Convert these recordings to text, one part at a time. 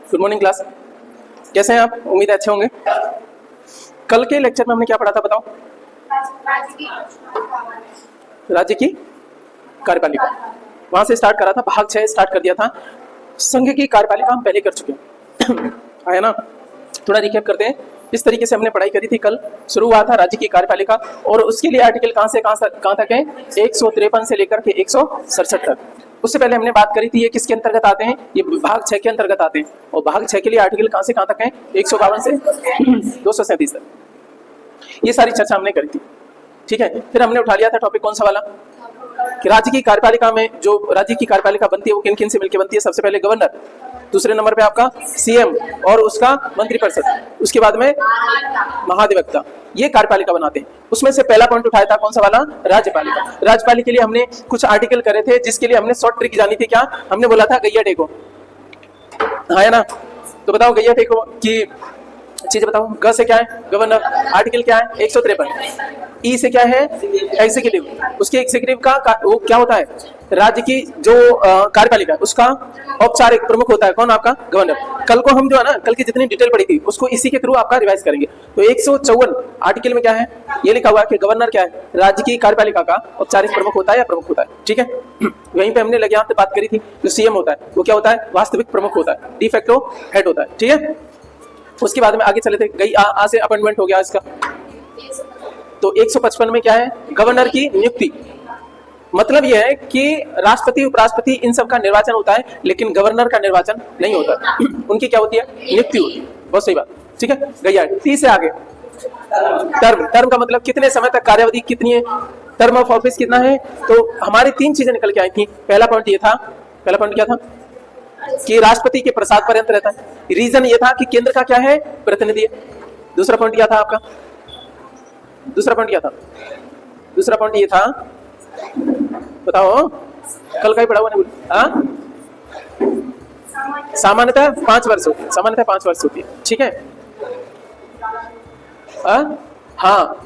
Good morning class, कैसे हैं आप? उम्मीद है अच्छे होंगे। कल के लेक्चर में हमने क्या पढ़ा था बताओ? राज्य की कार्यपालिका, वहां से स्टार्ट करा था, भाग 6 स्टार्ट कर दिया था। संघ की कार्यपालिका हम पहले कर चुके हैं आया ना। थोड़ा रिकैप करते हैं। इस तरीके से हमने पढ़ाई करी थी। कल शुरू हुआ था राज्य की कार्यपालिका और उसके लिए आर्टिकल कहां से कहां तक है? 153 से लेकर के 167 तक। उससे पहले हमने बात करी थी ये किसके अंतर्गत आते हैं? ये भाग 6 के अंतर्गत आते हैं। और भाग 6 के लिए आर्टिकल कहां से कहां तक है? 152 से 237 तक। ये सारी चर्चा हमने करी थी, ठीक है। फिर हमने उठा लिया था टॉपिक कौन सा वाला कि राज्य की कार्यपालिका में जो राज्य की कार्यपालिका बनती है वो किन किन से मिलकर बनती है? सबसे पहले गवर्नर, दूसरे नंबर पे आपका सीएम और उसका मंत्रिपरिषद, उसके बाद में महाधिवक्ता, ये कार्यपालिका बनाते हैं। उसमें से पहला पॉइंट उठाया था कौन सा वाला? राज्यपालिका। राज्यपालिका के लिए हमने कुछ आर्टिकल करे थे जिसके लिए हमने शॉर्ट ट्रिक जानी थी। क्या हमने बोला था? गैया टेको, है ना। तो बताओ गैया टेको की चीजें बताओ। ग से क्या है? गवर्नर। आर्टिकल क्या है? 153। ई से क्या है? एग्जीक्यूटिव। उसके एग्जीक्यूटिव का वो क्या होता है? राज्य की जो कार्यपालिका उसका औपचारिक प्रमुख होता है कौन? आपका गवर्नर। कल को हम जो है ना, कल की जितनी डिटेल पढ़ी थी उसको इसी के थ्रू आपका रिवाइज करेंगे। तो 154 आर्टिकल में क्या है? ये लिखा हुआ है कि गवर्नर क्या है? राज्य की कार्यपालिका का औपचारिक प्रमुख होता है या प्रमुख होता है, ठीक है। वहीं पे हमने लगे हाथ बात करी थी। जो सीएम होता है वो क्या होता है? वास्तविक प्रमुख होता है, डिफैक्टो हेड होता है, ठीक है। उसके बाद में आगे चले थे, गई आ से अपॉइंटमेंट हो गया इसका। तो 155 में क्या है? गवर्नर की नियुक्ति। मतलब यह है कि राष्ट्रपति उपराष्ट्रपति इन सब का निर्वाचन होता है लेकिन गवर्नर का निर्वाचन नहीं होता। उनकी क्या होती है? नियुक्ति होती है। बहुत सही बात, ठीक है। गैया। टी से आगे टर्म का मतलब कितने समय तक कार्यावधि कितनी है, टर्म ऑफ ऑफिस कितना है। तो हमारी 3 चीजें निकल के आई थी। पहला पॉइंट ये था, पहला पॉइंट क्या था कि राष्ट्रपति के प्रसाद पर्यंत रहता है। रीजन ये था कि केंद्र का क्या है? प्रतिनिधि है। दूसरा पॉइंट क्या था आपका? दूसरा पॉइंट क्या था? दूसरा पॉइंट ये था, बताओ, कल का ही पढ़ा हुआ नहीं? सामान्यतः 5 वर्ष होती है, सामान्यतः 5 वर्ष होती है, ठीक है। हाँ,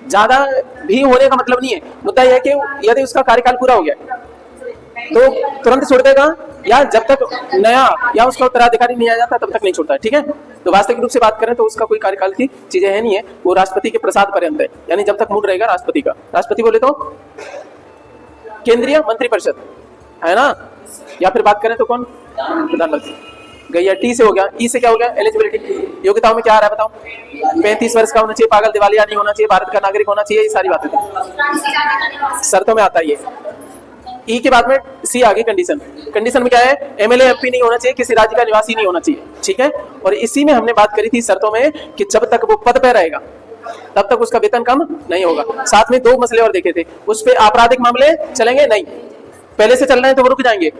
ज्यादा भी होने का मतलब नहीं है। मुद्दा यह है कि यदि उसका कार्यकाल पूरा हो गया तो तुरंत छोड़ देगा या जब तक नया या उसका उत्तराधिकारी नहीं आ जाता तब तक नहीं छोड़ता है, ठीक है। तो वास्तविक रूप से बात करें तो उसका कोई कार्यकाल की चीजें है नहीं है। वो राष्ट्रपति के प्रसाद पर्यंत है, यानी जब तक मूड रहेगा राष्ट्रपति का। राष्ट्रपति बोले तो केंद्रीय मंत्रिपरिषद, है ना। या फिर बात करें तो कौन? प्रधानमंत्री। गैया। टी से हो गया। ई से क्या हो गया? एलिजिबिलिटी। योग्यताओं में क्या आ रहा है बताओ? 35 वर्ष का होना चाहिए, पागल दिवालिया नहीं होना चाहिए, भारत का नागरिक होना चाहिए, ये सारी बातें थी। शर्तों में आता है ये। ई के बाद में सी आगे कंडीशन। कंडीशन में क्या है? एमएलए एमपी नहीं होना चाहिए, किसी राज्य का निवासी नहीं होना चाहिए, ठीक है। और इसी में हमने बात करी थी शर्तों में कि जब तक वो पद पे रहेगा तब तक उसका वेतन कम नहीं होगा। साथ में 2 मसले और देखे थे। उस पे आपराधिक मामले चलेंगे नहीं, पहले से चल रहे हैं तो वो रुक जाएंगे,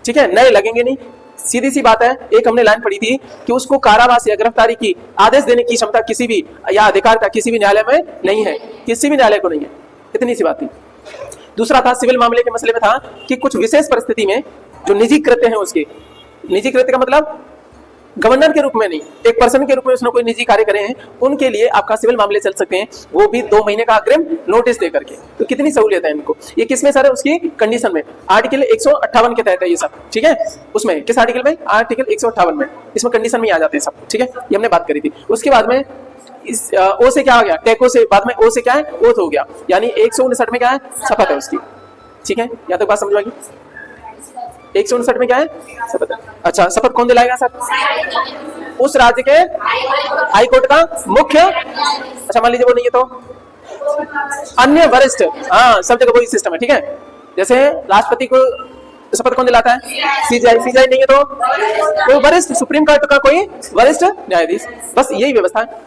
ठीक है, नए लगेंगे नहीं। सीधी सी बात है। एक हमने लाइन पढ़ी थी कि उसको कारावास या गिरफ्तारी की आदेश देने की क्षमता किसी भी या अधिकार का किसी भी न्यायालय में नहीं है, किसी भी न्यायालय को नहीं है। इतनी सी बात थी। दूसरा था सिविल मामले के मसले में था कि कुछ विशेष परिस्थिति में जो निजी कृत्य हैं उसके, निजी कृत्य का मतलब गवर्नर के रूप में नहीं, एक पर्सन के रूप में उसने कोई निजी कार्य करे हैं, उनके लिए आपका सिविल मामले चल सकते हैं, वो भी 2 महीने का अग्रिम नोटिस दे करके। तो कितनी सहूलियत है इनको। ये किसमें सर है? उसकी कंडीशन में। आर्टिकल 158 के तहत है ये सब, ठीक है। उसमें किस आर्टिकल में? आर्टिकल 158 में। इसमें कंडीशन में आ जाते हैं सब, ठीक है। ये हमने बात करी थी। उसके बाद में इस ओ से क्या हो गया? टेको से। बाद में ओ से क्या है? ओथ हो गया, यानी 159 में क्या है? शपथ है उसकी, ठीक है। या तो बात समझ आएगी। 159 में क्या है? शपथ है। अच्छा, शपथ कौन दिलाएगा सर? उस राज्य के हाई कोर्ट का मुख्य। अच्छा, मान लीजिए वो नहीं है तो अन्य वरिष्ठ। हाँ, सब जगह वही सिस्टम है, ठीक है। जैसे राष्ट्रपति को शपथ कौन दिलाता है? सीजीआई। सीजीआई नहीं है तो कोई वरिष्ठ, सुप्रीम कोर्ट का कोई वरिष्ठ न्यायाधीश। बस यही व्यवस्था है।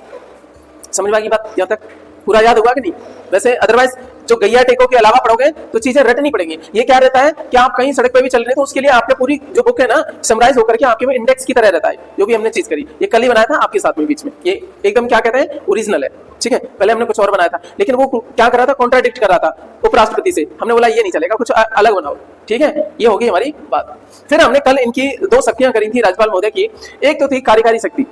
समझ में आ गई बात? यहाँ तक पूरा याद होगा कि नहीं? वैसे अदरवाइज जो गैया टेको के अलावा पढ़ोगे तो चीजें रटनी पड़ेंगी। ये क्या रहता है कि आप कहीं सड़क पे भी चल रहे हैं तो उसके लिए आपके पूरी जो बुक है ना समराइज होकर के आपके में इंडेक्स की तरह रहता है। जो भी हमने चीज करी, ये कल ही बनाया था आपके साथ में बीच में, ये एकदम क्या कहते हैं? ओरिजिनल है, ठीक है। पहले हमने कुछ और बनाया था लेकिन वो क्या कर रहा था? कॉन्ट्राडिक्ट कर रहा था उपराष्ट्रपति से। हमने बोला ये नहीं चलेगा, कुछ अलग बनाओ, ठीक है। ये होगी हमारी बात। फिर हमने कल इनकी 2 शक्तियां करी थी राज्यपाल महोदय की। एक तो थी कार्यकारी शक्ति,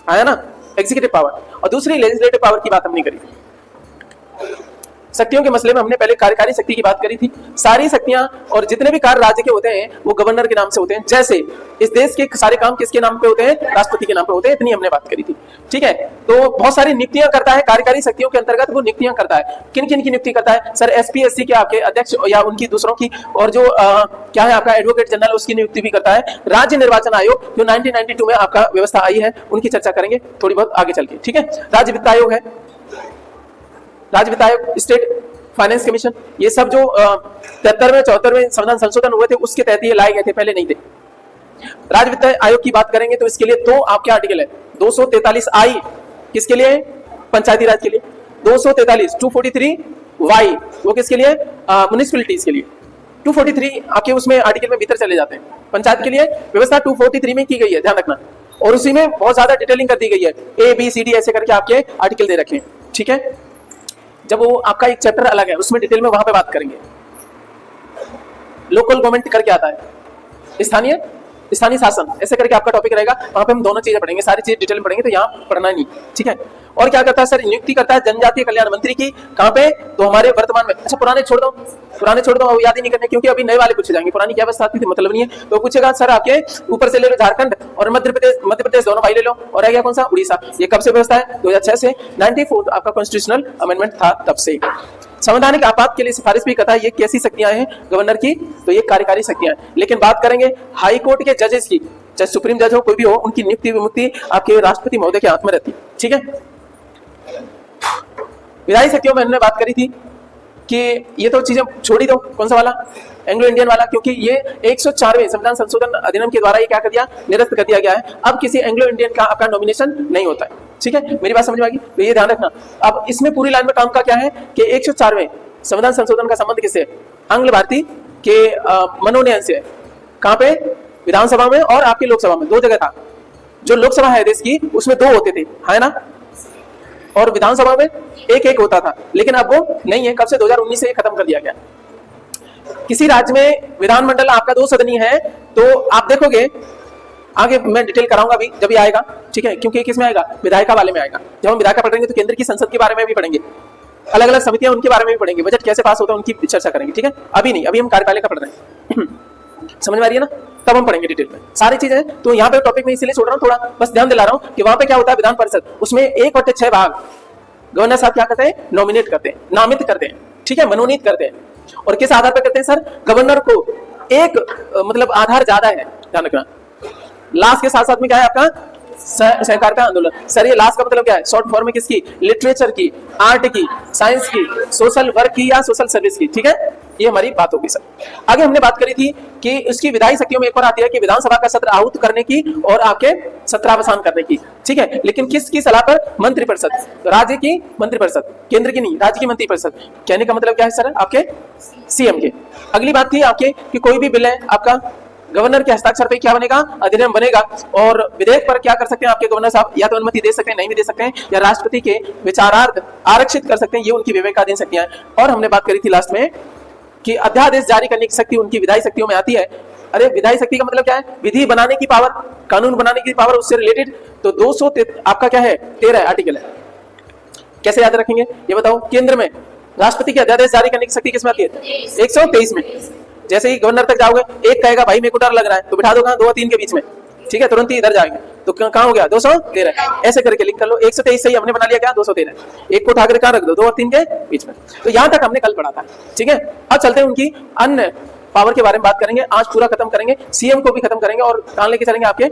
आया ना, एग्जीक्यूटिव पावर, और दूसरी लेजिस्लेटिव पावर की बात हमने करी। शक्तियों के मसले में हमने पहले कार्यकारी शक्ति की बात करी थी। सारी शक्तियां और जितने भी कार्य राज्य के होते हैं वो गवर्नर के नाम से होते हैं। जैसे इस देश के सारे काम किसके नाम पे होते हैं? राष्ट्रपति के नाम पे होते हैं। इतनी हमने बात करी थी, ठीक है। तो बहुत सारी नियुक्तियां करता है कार्यकारी शक्तियों के अंतर्गत, वो नियुक्तियां करता है। किन किन की नियुक्ति करता है सर? एसपीएससी के आपके अध्यक्ष या उनकी दूसरों की, और जो क्या है आपका एडवोकेट जनरल, उसकी नियुक्ति भी करता है। राज्य निर्वाचन आयोग जो 1992 में आपका व्यवस्था आई है, उनकी चर्चा करेंगे थोड़ी बहुत आगे चल के, ठीक है। राज्य वित्त आयोग है, राज्य वित्त आयोग, स्टेट फाइनेंस कमीशन, ये सब जो 73वें 74वें संविधान संशोधन हुए थे उसके तहत ये लाए गए थे, पहले नहीं थे। राज्य वित्त आयोग की बात करेंगे तो इसके लिए दो आपके आर्टिकल है। 243I किसके लिए? पंचायती राज के लिए। 243 243Y वो किसके लिए? म्युनिसिपैलिटीज के लिए। 243 आपके उसमें आर्टिकल में भीतर चले जाते हैं। पंचायत के लिए व्यवस्था 243 में की गई है, ध्यान रखना। और उसी में बहुत ज्यादा डिटेलिंग कर दी गई है, ABCD ऐसे करके आपके आर्टिकल दे रखे हैं, ठीक है। जब वो आपका एक चैप्टर अलग है, उसमें डिटेल में वहां पे बात करेंगे। लोकल गवर्नमेंट करके आता है, स्थानीय शासन ऐसे करके आपका टॉपिक रहेगा। वहां पे हम दोनों चीजें पढ़ेंगे, सारी चीज डिटेल में पढ़ेंगे, तो यहाँ पढ़ना नहीं, ठीक है। और क्या करता है सर? नियुक्ति करता है जनजातीय कल्याण मंत्री की। कहां पे? तो हमारे वर्तमान में। अच्छा पुराने छोड़ दो, याद ही नहीं करने, क्योंकि अभी नए वाले पूछे जाएंगे। पुरानी क्या अवस्था थी मतलब नहीं है, तो पूछेगा सर आपके ऊपर से ले लो झारखंड और मध्य प्रदेश दोनों भाई ले लो, और आ गया कौन सा? उड़ीसा। ये कब से व्यवस्था है? 2006 से। 94 आपका कॉन्स्टिट्यूशनल अमेंडमेंट था तब से। संवैधानिक आपात के लिए सिफारिश भी करता है। ये कैसी शक्तियां हैं गवर्नर की? तो ये कार्यकारी शक्तियां हैं। लेकिन बात करेंगे हाई कोर्ट के जजेस की, चाहे सुप्रीम जज हो कोई भी हो, उनकी नियुक्ति विमुक्ति आपके राष्ट्रपति महोदय के हाथ में रहती है, ठीक है। विधायी शक्तियों में हमने बात करी थी कि ये तो चीजें छोड़ ही दो, कौन सा वाला? एंग्लो इंडियन वाला, क्योंकि ये 104वें संविधान संशोधन अधिनियम के द्वारा ये क्या कर दिया? निरस्त कर दिया गया है। अब किसी एंग्लो इंडियन का आपका नॉमिनेशन नहीं होता है, ठीक है। मेरी बात समझ में आ गई? तो ये ध्यान रखना। अब इसमें पूरी लाइन में काम का क्या है कि 104वें संविधान संशोधन का संबंध किससे? आंग्ल भारतीय के मनोनयन से। कहां पे? विधानसभा में और आपकी लोकसभा में, दो जगह था। जो लोकसभा है देश की उसमें 2 होते थे, है ना, और विधानसभा में एक होता था। लेकिन अब वो नहीं है, कब से? 2019 से खत्म कर दिया गया। किसी राज्य में विधानमंडल आपका 2 सदनी है, तो आप देखोगे आगे मैं डिटेल कराऊंगा अभी जब ये आएगा, ठीक है। क्योंकि किस में आएगा? विधायिका वाले में आएगा। जब हम विधायिका पढ़ेंगे तो केंद्र की संसद के बारे में भी पढ़ेंगे, अलग अलग समितियां उनके बारे में भी पढ़ेंगे, बजट कैसे पास होता है उनकी चर्चा करेंगे, ठीक है। अभी नहीं, अभी हम कार्यपालिका पढ़ रहे हैं समझ में आ रही है ना? तब हम पढ़ेंगे डिटेल में सारी चीजें। तो यहाँ पे टॉपिक में इसीलिए छोड़ रहा हूँ, थोड़ा बस ध्यान दिला रहा हूँ कि वहां पे क्या होता है विधान परिषद, उसमें 1/6 भाग गवर्नर साहब क्या करते हैं? नॉमिनेट करते हैं, नामित करते हैं, ठीक है, मनोनीत करते हैं। और किस आधार पर करते हैं सर? गवर्नर को एक मतलब आधार ज्यादा है, ध्यान रखना। लास्ट के साथ साथ में क्या है आपका? सहकारिता आंदोलन। सर ये लास्ट का मतलब क्या है? शॉर्ट फॉर्म में किसकी? लिटरेचर की, आर्ट की, साइंस की, सोशल वर्क की या सोशल सर्विस की, ठीक है। ये हमारी बात होगी सर। आगे हमने बात करी थी कि उसकी विधायी शक्तियों में एक और आती है कि विधानसभा का सत्र आहूत करने की और आपके सत्रावसान करने की, ठीक है। लेकिन किसकी सलाह पर? मंत्रिपरिषद, राज्य की मंत्रिपरिषद, केंद्र की नहीं, राज्य की मंत्रिपरिषद। कहने का मतलब क्या है सर? आपके सीएम के। अगली बात थी आपके कि कोई भी बिल है आपका गवर्नर के हस्ताक्षर पे क्या बनेगा? अधिनियम बनेगा। और विधेयक पर क्या कर सकते हैं आपके गवर्नर साहब? या तो अनुमति दे सकते हैं, नहीं भी दे सकते हैं, या राष्ट्रपति के विचारार्थ आरक्षित कर सकते हैं। ये उनकी विवेकाधीन शक्तियां हैं। और हमने बात करी थी लास्ट में कि अध्यादेश जारी करने की शक्ति उनकी विधायी शक्तियों में आती है। अरे विधायी शक्ति का मतलब क्या है? विधि बनाने की पावर, कानून बनाने की पावर, उससे रिलेटेड। तो 200 आपका क्या है? 13 आर्टिकल है। कैसे याद रखेंगे ये बताओ? केंद्र में राष्ट्रपति के अध्यादेश जारी करने की शक्ति किसमें आती है? 123 में। जैसे ही गवर्नर तक जाओगे, एक कहेगा भाई मेरे को डर लग रहा है, तो बिठा दो कहां? 2 और 3 के बीच में, ठीक है, तुरंत ही इधर जाएंगे। तो कहां हो गया? 213। ऐसे करके लिख कर लो। 123 सही हमने बना लिया, क्या? 213। एक को उठाकर कहां रख दो? 2 और 3 के बीच में। तो यहां तक हमने कल पढ़ा था, ठीक है। अब चलते हैं उनकी अन्य पावर के बारे में बात करेंगे। आज पूरा खत्म करेंगे, सीएम को भी खत्म करेंगे और कहां लेके चलेंगे आपके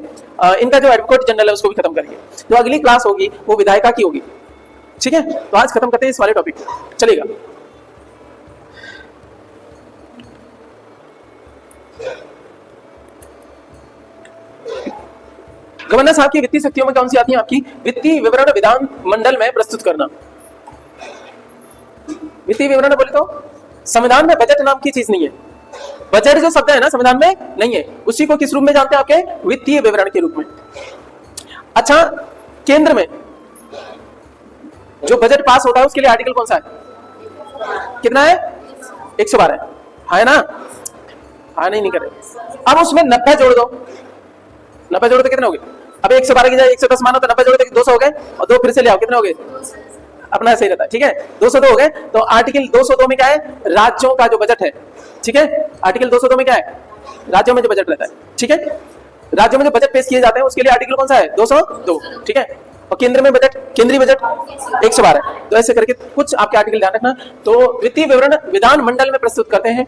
इनका जो एडवोकेट जनरल है उसको भी खत्म करेंगे। तो अगली क्लास होगी वो विधायिका की होगी, ठीक है। तो आज खत्म करते हैं इस वाले टॉपिक को, चलेगा। गवर्नर साहब की वित्तीय शक्तियों में कौन सी आती है? आपकी वित्तीय विवरण विधान मंडल में प्रस्तुत करना। वित्तीय विवरण बोले तो संविधान में बजट नाम की चीज नहीं है। बजट जो शब्द है ना संविधान में नहीं है, उसी को किस रूप में जानते हैं? आपके वित्तीय विवरण के रूप में। अच्छा, केंद्र में जो बजट पास होता है उसके लिए आर्टिकल कौन सा है? कितना है? 112 है ना? हाँ नहीं करे। अब उसमें 90 जोड़ दो। 90 जोड़ो तो कितने हो गए? अब 112 की जाए 110 मानो तो 90 जोड़ो तो 200 हो गए, और 2 फिर से ले आओ, कितने हो गए? अपना सही रहता है, ठीक है। 202 हो गए। तो आर्टिकल 202 में क्या है, राज्यों का जो बजट है, ठीक है। आर्टिकल 202 में क्या है, राज्यों में जो बजट रहता है, ठीक है। राज्यों में जो बजट पेश किए जाते हैं उसके लिए आर्टिकल कौन सा है, 202, ठीक है। और केंद्र में बजट, केंद्रीय बजट 112। तो ऐसे करके कुछ आपके आर्टिकल ध्यान रखना। तो वित्तीय विवरण विधानमंडल में प्रस्तुत करते हैं।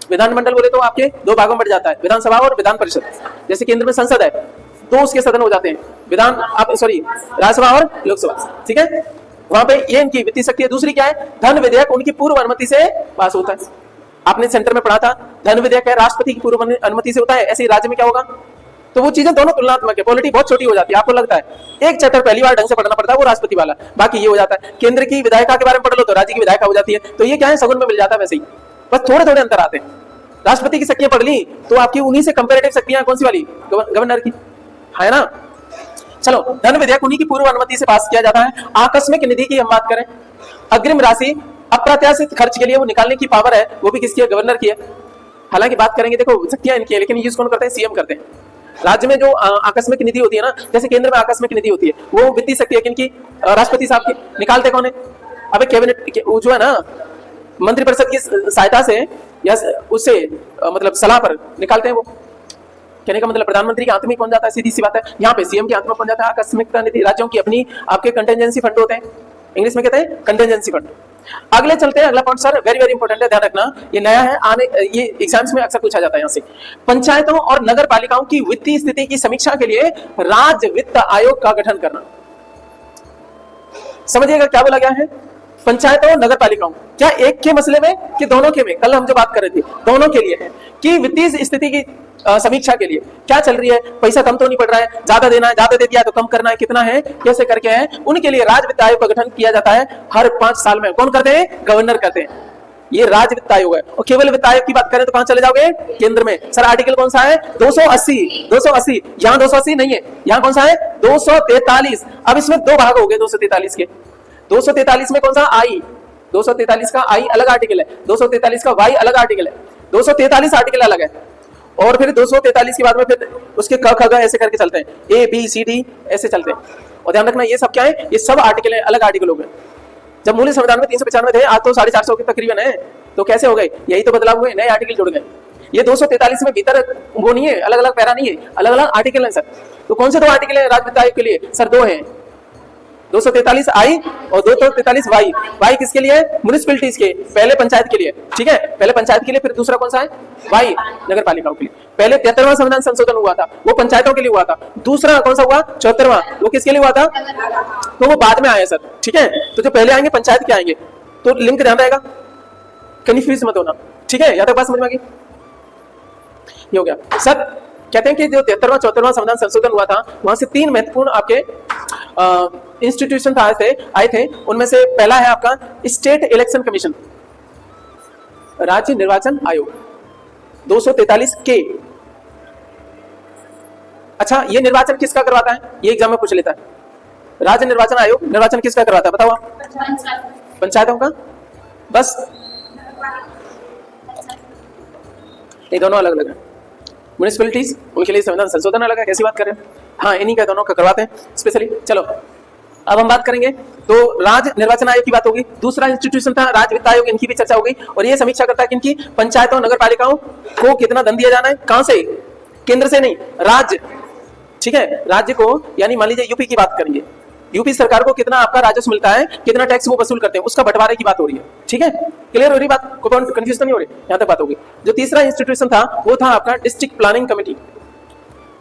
विधानमंडल बोले तो आपके दो भागों में बढ़ जाता है, विधानसभा और विधान परिषद। जैसे केंद्र में संसद है तो उसके सदन हो जाते हैं विधान, आप सॉरी, राज्यसभा और लोकसभा, ठीक है। वहां पे ये इनकी वित्तीय शक्ति है। दूसरी क्या है, धन विधेयक उनकी पूर्व अनुमति से पास होता है। आपने सेंटर में पढ़ा था, धन विधेयक है राष्ट्रपति की पूर्व अनुमति से होता है, ऐसे ही राज्य में क्या होगा। तो वो चीजें दोनों तुलनात्मक है, पॉलिटी बहुत छोटी हो जाती है। आपको लगता है एक चैप्टर पहली बार ढंग से पढ़ना पड़ता है वो राष्ट्रपति वाला, बाकी ये हो जाता है। केंद्र की विधायिका के बारे में पढ़ लो तो राज्य की विधायिका हो जाती है। तो ये क्या है, सगुन में मिल जाता है वैसे ही, बस थोड़े थोड़े अंतर आते हैं। राष्ट्रपति की शक्तियां पढ़ ली तो आपकी उन्हीं से कंपैरेटिव शक्तियां कौन सी वाली, गवर्नर की, है ना। चलो, धन विधेयक उन्हीं की पूर्व अनुमति से पास किया जाता है। आकस्मिक निधि की हम बात करें, अग्रिम राशि अप्रत्याशित खर्च के लिए वो निकालने की पावर है, वो भी किसकी है, गवर्नर की है। हालांकि बात करेंगे, देखो शक्तियां इनकी है, लेकिन यूज कौन करते हैं, सीएम करते हैं। राज्य में जो आकस्मिक निधि होती है ना, जैसे केंद्र में आकस्मिक निधि होती है, वो वित्तीय शक्ति है किनकी, राष्ट्रपति साहब की। निकालते कौन है, अबे कैबिनेट जो है ना, मंत्रिपरिषद की सहायता से या उससे मतलब सलाह पर निकालते हैं। वो कहने का मतलब प्रधानमंत्री के हाथ में पहुंच जाता है, सीधी सी बात है। यहाँ पे सीएम के हाथ में पहुंच जाता है आकस्मिकता निधि। राज्यों की अपनी आपके कंटेंजेंसी फंड होते हैं, इंग्लिश में कहते हैं कंटेंजेंसी फंड। अगले चलते हैं, अगला point sir very very important है, ध्यान रखना, ये नया है, आने ये एग्जाम्स में अक्सर पूछा जाता है। यहाँ से पंचायतों और नगर पालिकाओं की वित्तीय स्थिति की समीक्षा के लिए राज्य वित्त आयोग का गठन करना। समझिएगा क्या बोला गया है, पंचायतों और नगर पालिकाओं, क्या एक के मसले में कि दोनों के में, कल हम जो बात कर रहे थे दोनों के लिए है कि वित्तीय स्थिति की समीक्षा के लिए क्या चल रही है, पैसा कम तो नहीं पड़ रहा है, ज्यादा देना है, ज्यादा दे दिया तो कम करना है, कितना है, कैसे करके है, उनके लिए राज्य वित्त आयोग का गठन किया जाता है हर 5 साल में। कौन करते हैं, गवर्नर करते हैं। ये राज्य वित्त आयोग है। और केवल वित्त आयोग की बात करें तो कहां चले जाओगे, केंद्र में। सर आर्टिकल कौन सा है, 280। यहाँ 280 नहीं है, यहाँ कौन सा है, 243। अब इसमें दो भाग हो गए 243 के। 243 में कौन सा, आई, 243 का आई अलग आर्टिकल है, 243 का वाई अलग आर्टिकल है। 243 आर्टिकल अलग है, और फिर 243 के बाद में फिर उसके क ख ग ऐसे करके चलते हैं, ए बी सी डी ऐसे चलते हैं। और ध्यान रखना ये सब क्या है, ये सब आर्टिकल है, अलग आर्टिकल हो गए। जब मूल संविधान में 395 थे, आज तो 450 के तकरीबन है, तो कैसे हो गए, यही तो बदलाव हुए, नए आर्टिकल जुड़ गए। ये 243 में भीतर वो नहीं है, अलग अलग पैरा नहीं है, अलग अलग आर्टिकल है सर। तो कौन से दो आर्टिकल है राज्य वित्त आयोग के लिए, सर दो है, 243 आई और 243 वाई। वाई किसके लिए, म्युनिसिपैलिटीज के, पहले पंचायत के लिए, ठीक है, पहले पंचायत के लिए, फिर दूसरा कौन सा है, वाई, नगर पालिकाओं के लिए। पहले 73वां संविधान संशोधन हुआ था, वो पंचायतों के लिए हुआ था। दूसरा कौन सा हुआ, 74वां, वो किसके लिए हुआ था, तो वो बाद में आया सर, ठीक है। तो जो पहले आएंगे पंचायत के आएंगे, तो लिंक ध्यान रहेगा, कन्फ्यूज मत होना, ठीक है। यहाँ तक बात समझ में आ गई, ये हो गया सर। कहते हैं कि जो 73वां 74वां संविधान संशोधन हुआ था, वहां से 3 महत्वपूर्ण आपके इंस्टीट्यूशन आए थे। उनमें से पहला है आपका स्टेट इलेक्शन कमीशन, राज्य निर्वाचन आयोग, 243 के। अच्छा, ये निर्वाचन किसका करवाता है, ये एग्जाम में पूछ लेता है। राज्य निर्वाचन आयोग निर्वाचन किसका करवाता है, बताओ आप, पंचायतों का, बस ये दोनों अलग अलग है। म्युनिसिपैलिटीज उनके लिए संविधान संशोधन अलग है, कैसी बात कर रहे हैं, हाँ इन्हीं का दोनों का करवाते हैं स्पेशली। चलो अब हम बात करेंगे, तो राज्य निर्वाचन आयोग की बात होगी। दूसरा इंस्टीट्यूशन था राज्य वित्त आयोग, इनकी भी चर्चा हो गई। और ये समीक्षा करता है कि इनकी पंचायतों नगर पालिकाओं को कितना धन दिया जाना है, कहां से, केंद्र से नहीं, राज्य, ठीक है, राज्य को, यानी मान लीजिए यूपी की बात करेंगे, यूपी सरकार को कितना आपका राजस्व मिलता है, कितना टैक्स वो वसूल करते हैं, उसका बंटवारे की बात हो रही है, ठीक है। क्लियर हो रही बात, कोई कंफ्यूजन नहीं हो रही, यहां तक बात होगी। जो तीसरा इंस्टीट्यूशन था वो था आपका district planning committee,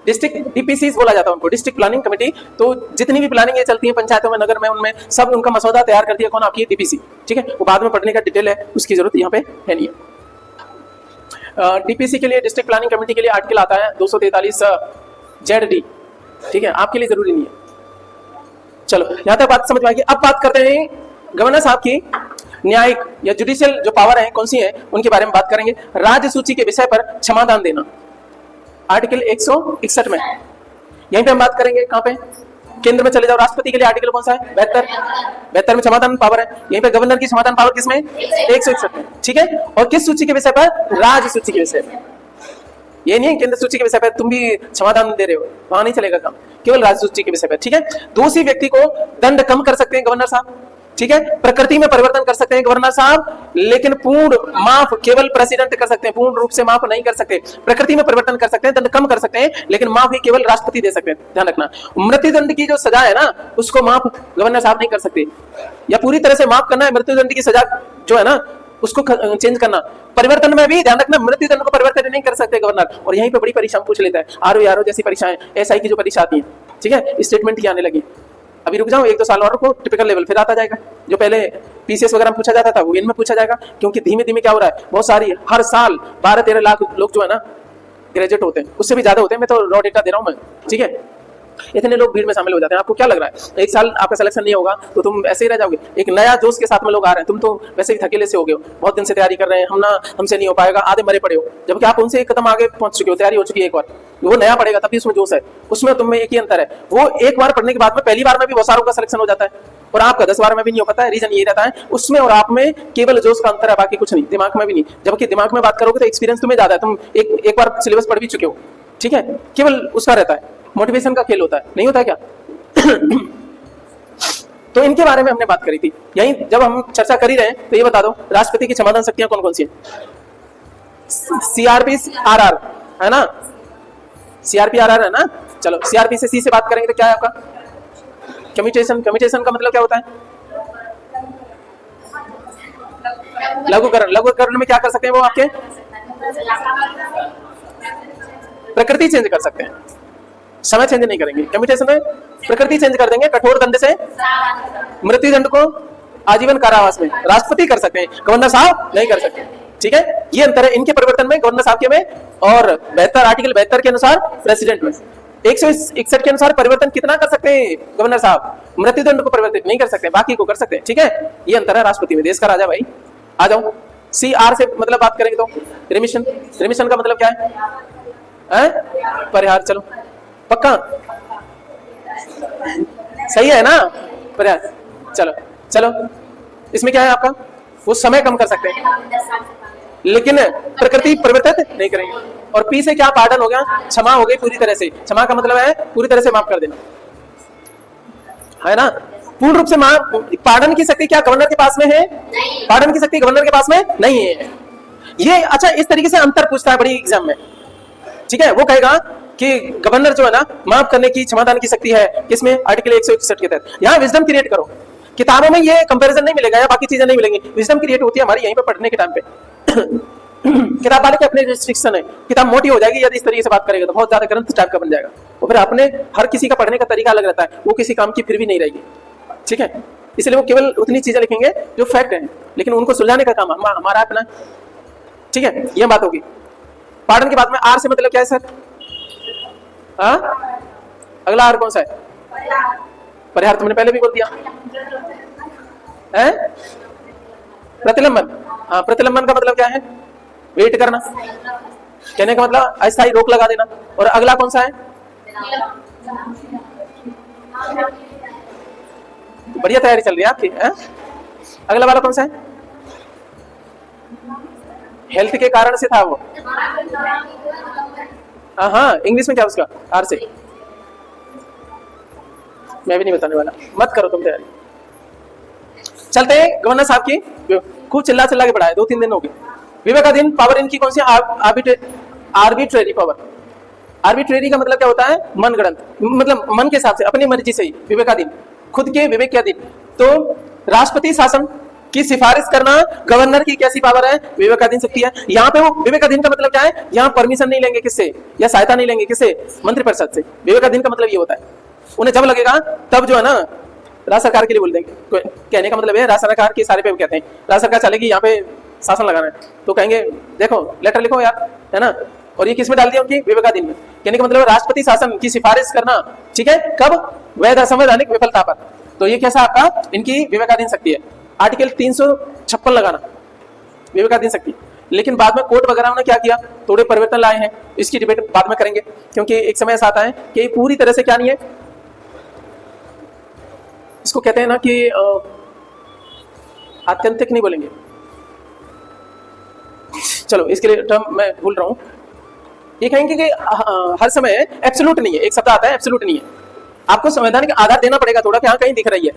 district DPC बोला जाता है उनको, डिस्ट्रिक्ट प्लानिंग कमेटी। तो जितनी भी प्लानिंग ये चलती है पंचायतों में, नगर में, उनमें सब उनका मसौदा तैयार करती है कौन, आपकी डीपीसी, ठीक है। वो बाद में पढ़ने का डिटेल है, उसकी जरूरत यहाँ पे है नहीं है। डीपीसी के लिए, डिस्ट्रिक्ट प्लानिंग कमेटी के लिए आर्टिकल आता है 243 ZD, ठीक है, आपके लिए जरूरी नहीं है। चलो यहां तक बात समझ में आएगी। अब बात करते हैं गवर्नर साहब की न्यायिक या जुडिशियल जो पावर है कौन सी है, उनके बारे में बात करेंगे। राज्य सूची के विषय पर क्षमादान देना, आर्टिकल 161 में, यहीं पे हम बात करेंगे। कहां पे, केंद्र में चले जाओ, राष्ट्रपति के लिए आर्टिकल कौन सा है, 72 में क्षमादान पावर है। यहीं पे गवर्नर की क्षमादान पावर किसमें, 161 में, ठीक है। और किस सूची के विषय पर, राज्य सूची के विषय पर। ये नहीं है केंद्र सूची के विषय पर तुम भी क्षमादान दे रहे हो, वहां नहीं चलेगा काम, केवल राज्य सूची के विषय पर, ठीक है। दोषी व्यक्ति को दंड कम कर सकते हैं गवर्नर साहब, ठीक है, प्रकृति में परिवर्तन कर सकते हैं गवर्नर साहब, लेकिन पूर्ण माफ केवल प्रेसिडेंट कर सकते हैं, पूर्ण रूप से माफ नहीं कर सकते। प्रकृति में परिवर्तन कर सकते हैं, दंड कम कर सकते हैं, लेकिन माफ ही केवल राष्ट्रपति दे सकते हैं। ध्यान रखना, मृत्युदंड की जो सजा है ना, उसको माफ गवर्नर साहब नहीं कर सकते, या पूरी तरह से माफ करना है मृत्युदंड की सजा जो है ना, उसको चेंज करना। परिवर्तन में भी ध्यान रखना, मृत्युदंड को परिवर्तन नहीं कर सकते गवर्नर। और यहीं पे बड़ी परीक्षा पूछ लेता है, आरओ जैसी परीक्षाएं, एसआई की जो परीक्षा आती है, ठीक है, स्टेटमेंट की आने लगी। अभी रुक जाओ 1-2 साल और को टिपिकल लेवल फिर आता जाएगा। जो पहले पीसीएस वगैरह में पूछा जाता था वो इनमें पूछा जाएगा, क्योंकि धीमे धीमे क्या हो रहा है, बहुत सारी हर साल 12-13 लाख लोग जो है ना ग्रेजुएट होते हैं, उससे भी ज्यादा होते हैं। मैं तो रॉ डेटा दे रहा हूँ मैं, ठीक है। इतने लोग भीड़ में शामिल हो जाते हैं। आपको क्या लग रहा है, एक साल आपका सिलेक्शन नहीं होगा तो तुम ऐसे ही रह जाओगे? एक नया जोश के साथ में लोग आ रहे हैं, तुम तो वैसे ही थकेले से हो गए हो, बहुत दिन से तैयारी कर रहे हैं, हमसे नहीं हो पाएगा, आधे मरे पड़े हो, जबकि आप उनसे एक कदम आगे पहुंच चुके हो, तैयारी हो चुकी है एक बार। वो नया पड़ेगा तभी उसमें जोश है, उसमें तुम में एक ही अंतर है, वो एक बार पढ़ने के बाद में पहली बार में भी बहुत सारों का सिलेक्शन हो जाता है, और आपका 10 बार में भी नहीं हो पाता है। रीजन ये रहता है उसमें और आप में केवल जोश का अंतर है, बाकी कुछ नहीं, दिमाग में भी नहीं। जबकि दिमाग में बात करोगे तो एक्सपीरियंस तुम्हें ज्यादा है, तुम एक बार सिलेबस पढ़ भी चुके हो, ठीक है। केवल उसका रहता है, मोटिवेशन का खेल होता है, नहीं होता है क्या? तो इनके बारे में हमने बात करी थी। यही जब हम चर्चा कर ही रहे हैं तो ये बता दो, राष्ट्रपति की क्षमता शक्तियां कौन कौन सी है? CRP-RR है ना, CRP-RR है ना। चलो CRP से C से बात करेंगे तो क्या है आपका? कम्यूटेशन। कम्यूटेशन का मतलब क्या होता है? लघुकरण। लघुकरण में क्या कर सकते हैं वो आपके? प्रकृति चेंज कर सकते हैं, समय चेंज नहीं करेंगे। कम्यूटेशन में प्रकृति चेंज कर देंगे, कठोर दंड से मृत्यु दंड को आजीवन कारावास में राष्ट्रपति कर सकते हैं, गवर्नर साहब नहीं कर सकते, ठीक है। ये अंतर है इनके परिवर्तन में, गवर्नर साहब के में, और 72 आर्टिकल 72 के अनुसार प्रेसिडेंट में। 161 के अनुसार परिवर्तन कितना कर सकते हैं गवर्नर साहब? मृत्युदंड को परिवर्तित नहीं कर सकते, बाकी को कर सकते हैं, ठीक है। ये अंतर है राष्ट्रपति में, देश का राजा भाई। आ जाओ, CR से मतलब बात करेंगे तो रिमिशन। रिमिशन का मतलब क्या है? परिहार। चलो पक्का सही है ना, परिहार। चलो चलो, इसमें क्या है आपका? वो समय कम कर सकते हैं, लेकिन प्रकृति परिवर्तित नहीं करेंगे। और P से क्या? पार्डन हो गया, क्षमा हो गई पूरी तरह से। क्षमा का मतलब है पूरी तरह से माफ कर देना, है ना। पूर्ण रूप से माफ। पार्डन की शक्ति क्या गवर्नर के पास में है? पार्डन की शक्ति गवर्नर के पास में नहीं है। ये अच्छा इस तरीके से अंतर पूछता है बड़ी एग्जाम में, ठीक है। वो कहेगा कि गवर्नर जो है ना माफ करने की क्षमादान की शक्ति है, किसमें? आर्टिकल 161 के तहत। यहाँ विजडम क्रिएट करो। किताबों में ये कंपैरिजन नहीं मिलेगा या बाकी चीजें नहीं मिलेंगी, विजडम क्रिएट होती है हमारी यहीं पे पढ़ने के टाइम पे। किताब वाले के अपने रिस्ट्रिक्शन है, किताब मोटी हो जाएगी यदि इस तरीके से बात करेगा तो, बहुत ज्यादा ग्रंथ टाइप का बन जाएगा। और फिर अपने हर किसी का पढ़ने का तरीका अलग रहता है, वो किसी काम की फिर भी नहीं रहेगी, ठीक है। इसलिए वो केवल उतनी चीजें लिखेंगे जो फैक्ट है, लेकिन उनको सुलझाने का काम हमारा अपना, ठीक है। ये बात होगी। पार्डन के बाद में R से मतलब क्या है सर? अगला R कौन सा है? परिहार। तुमने पहले भी बोल दिया है। प्रतिलंबन। हाँ, प्रतिलंबन का मतलब क्या है? वेट करना, कहने का मतलब अस्थायी रोक लगा देना। और अगला कौन सा है? बढ़िया तैयारी चल रही है आपकी, है? अगला वाला कौन सा है? हेल्थ के कारण से था वो। हाँ, इंग्लिश में क्या उसका? R से मैं भी नहीं बताने वाला, मत करो तुम तैयारी। चलते हैं गवर्नर साहब की, खूब चिल्ला के पढ़ाया, 2-3 दिन हो गए। विवेकाधीन पावर इनकी कौन सी? Arbitrary power. आर्बिट्रेरी का मतलब क्या होता है? मनगढ़ंत, मतलब मन के हिसाब से, अपनी मर्जी से ही। विवेकाधीन, खुद के विवेक के अधीन। तो राष्ट्रपति शासन की सिफारिश करना गवर्नर की कैसी पावर है? विवेकाधीन शक्ति है। यहाँ पे वो विवेकाधीन का मतलब क्या है? यहाँ परमिशन नहीं लेंगे किससे, या सहायता नहीं लेंगे किससे? मंत्रिपरिषद से। विवेकाधीन का मतलब ये होता है, उन्हें जब लगेगा तब जो है ना राज्य सरकार के लिए बोल देंगे। कहने का मतलब है राज्य सरकार के सारे पे कहते हैं राज्य सरकार चलेगी, यहाँ पे शासन लगाना है, तो कहेंगे देखो लेटर लिखो यार, है ना। और ये किस में डाल दिया? उनकी विवेकाधीन में। कहने का मतलब राष्ट्रपति शासन की सिफारिश करना, ठीक है, कब? वैध असंवैधानिक विफलता पर। तो ये कैसा आपका? इनकी विवेकाधीन शक्ति है। आर्टिकल 356 लगाना विवेकाधीन शक्ति। लेकिन बाद में कोर्ट वगैरह ने क्या किया? थोड़े परिवर्तन लाए हैं, इसकी डिबेट बाद में करेंगे, क्योंकि एक समय ऐसा आता है कि पूरी तरह से क्या नहीं है, इसको कहते हैं ना कि आत्यंतिक नहीं बोलेंगे, चलो इसके लिए टर्म मैं भूल रहा हूं। ये कहेंगे कि हर समय एब्सोल्यूट नहीं है, एक शब्द आता है एब्सोल्यूट नहीं है, आपको संवैधानिक आधार देना पड़ेगा थोड़ा कि हाँ कहीं दिख रही है,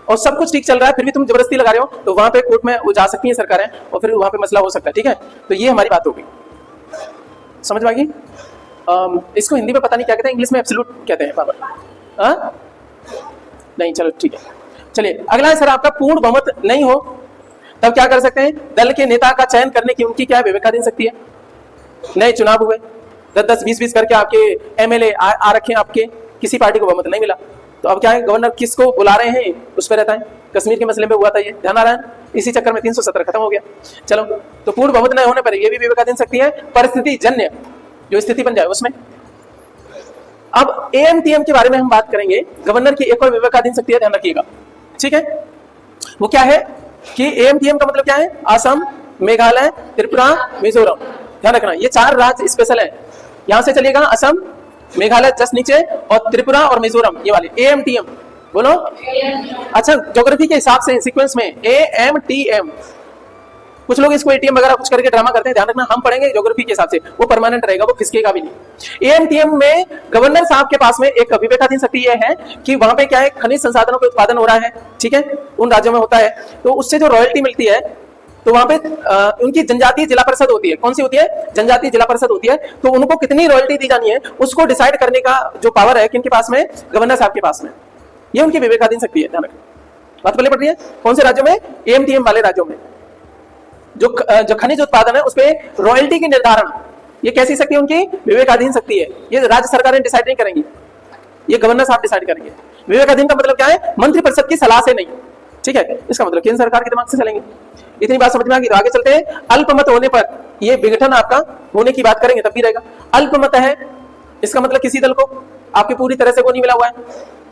और सब कुछ ठीक चल रहा है, फिर भी तुम जबरदस्ती लगा रहे हो, तो वहां पे कोर्ट में वो जा सकती है सरकारें और फिर वहां पे मसला हो सकता है। ठीक है, तो ये हमारी बात होगी, समझ में आ गई? इसको हिंदी में पता नहीं क्या कहते हैं, इंग्लिश में एब्सोल्यूट कहते हैं पावर। नहीं, चलो ठीक है। चलिए अगला है सर, आपका पूर्ण बहुमत नहीं हो तब क्या कर सकते हैं? दल के नेता का चयन करने की उनकी क्या विवेकाधीन शक्ति है। नए चुनाव हुए, 10-10, 20-20 करके आपके एमएलए आ रखे हैं, आपके किसी पार्टी को बहुमत नहीं मिला, तो अब क्या है, गवर्नर किसको बुला रहे हैं उस पर रहता है। कश्मीर के मसले में हुआ था ये, ध्यान आ रहा है? इसी चक्कर में 317 खत्म हो गया। चलो, तो पूर्ण बहुमत न होने पर ये भी विवेकाधीन शक्ति है, परिस्थिति जन्य जो स्थिति बन जाए उसमें। अब एएमटीएम के बारे में हम बात करेंगे। गवर्नर की एक और विवेकाधीन शक्ति है, ध्यान रखिएगा, ठीक है। वो क्या है कि एएमटीएम का मतलब क्या है? असम, मेघालय, त्रिपुरा, मिजोरम। ध्यान रखना, ये 4 राज्य स्पेशल है। यहां से चलिएगा असम, मेघालय जस्ट नीचे, और त्रिपुरा और मिजोरम, ये वाले एएमटीएम। बोलो। अच्छा, ज्योग्राफी के हिसाब से सीक्वेंस में एएमटीएम, कुछ लोग इसको एटीएम वगैरह कुछ करके ड्रामा करते हैं, ध्यान रखना, हम पढ़ेंगे ज्योग्राफी के हिसाब से, वो परमानेंट रहेगा, वो खिसकेगा भी नहीं। एएमटीएम में गवर्नर साहब के पास में एक विवेकाधीन शक्ति ये है कि वहां पे क्या है, खनिज संसाधनों का उत्पादन हो रहा है, ठीक है, उन राज्यों में होता है, तो उससे जो रॉयल्टी मिलती है, तो वहां पे उनकी जनजातीय जिला परिषद होती है। कौन सी होती है? जनजातीय जिला परिषद होती है। तो उनको कितनी रॉयल्टी दी जानी है उसको डिसाइड करने का जो पावर है किनके पास में? गवर्नर साहब के पास में। ये उनकी विवेकाधीन शक्ति है, ध्यान रखना। बात पहले पड़ रही है कौन से राज्यों में? एएमटीएम वाले राज्यों में। जो खनिज उत्पादन है उस पर रॉयल्टी की निर्धारण, ये कैसी शक्ति है? उनकी विवेकाधीन शक्ति है। ये राज्य सरकारें डिसाइड नहीं करेंगी, ये गवर्नर साहब डिसाइड करेंगे। विवेकाधीन का मतलब क्या है? मंत्रिपरिषद की सलाह से नहीं, ठीक है, इसका मतलब केंद्र सरकार के दिमाग से चलेंगे। इतनी बात समझ में आ गई, तो आगे चलते हैं। अल्पमत होने पर ये विघटन आपका होने की बात करेंगे तब भी रहेगा। अल्पमत है, इसका मतलब किसी दल को आपकी पूरी तरह से वो नहीं मिला हुआ है,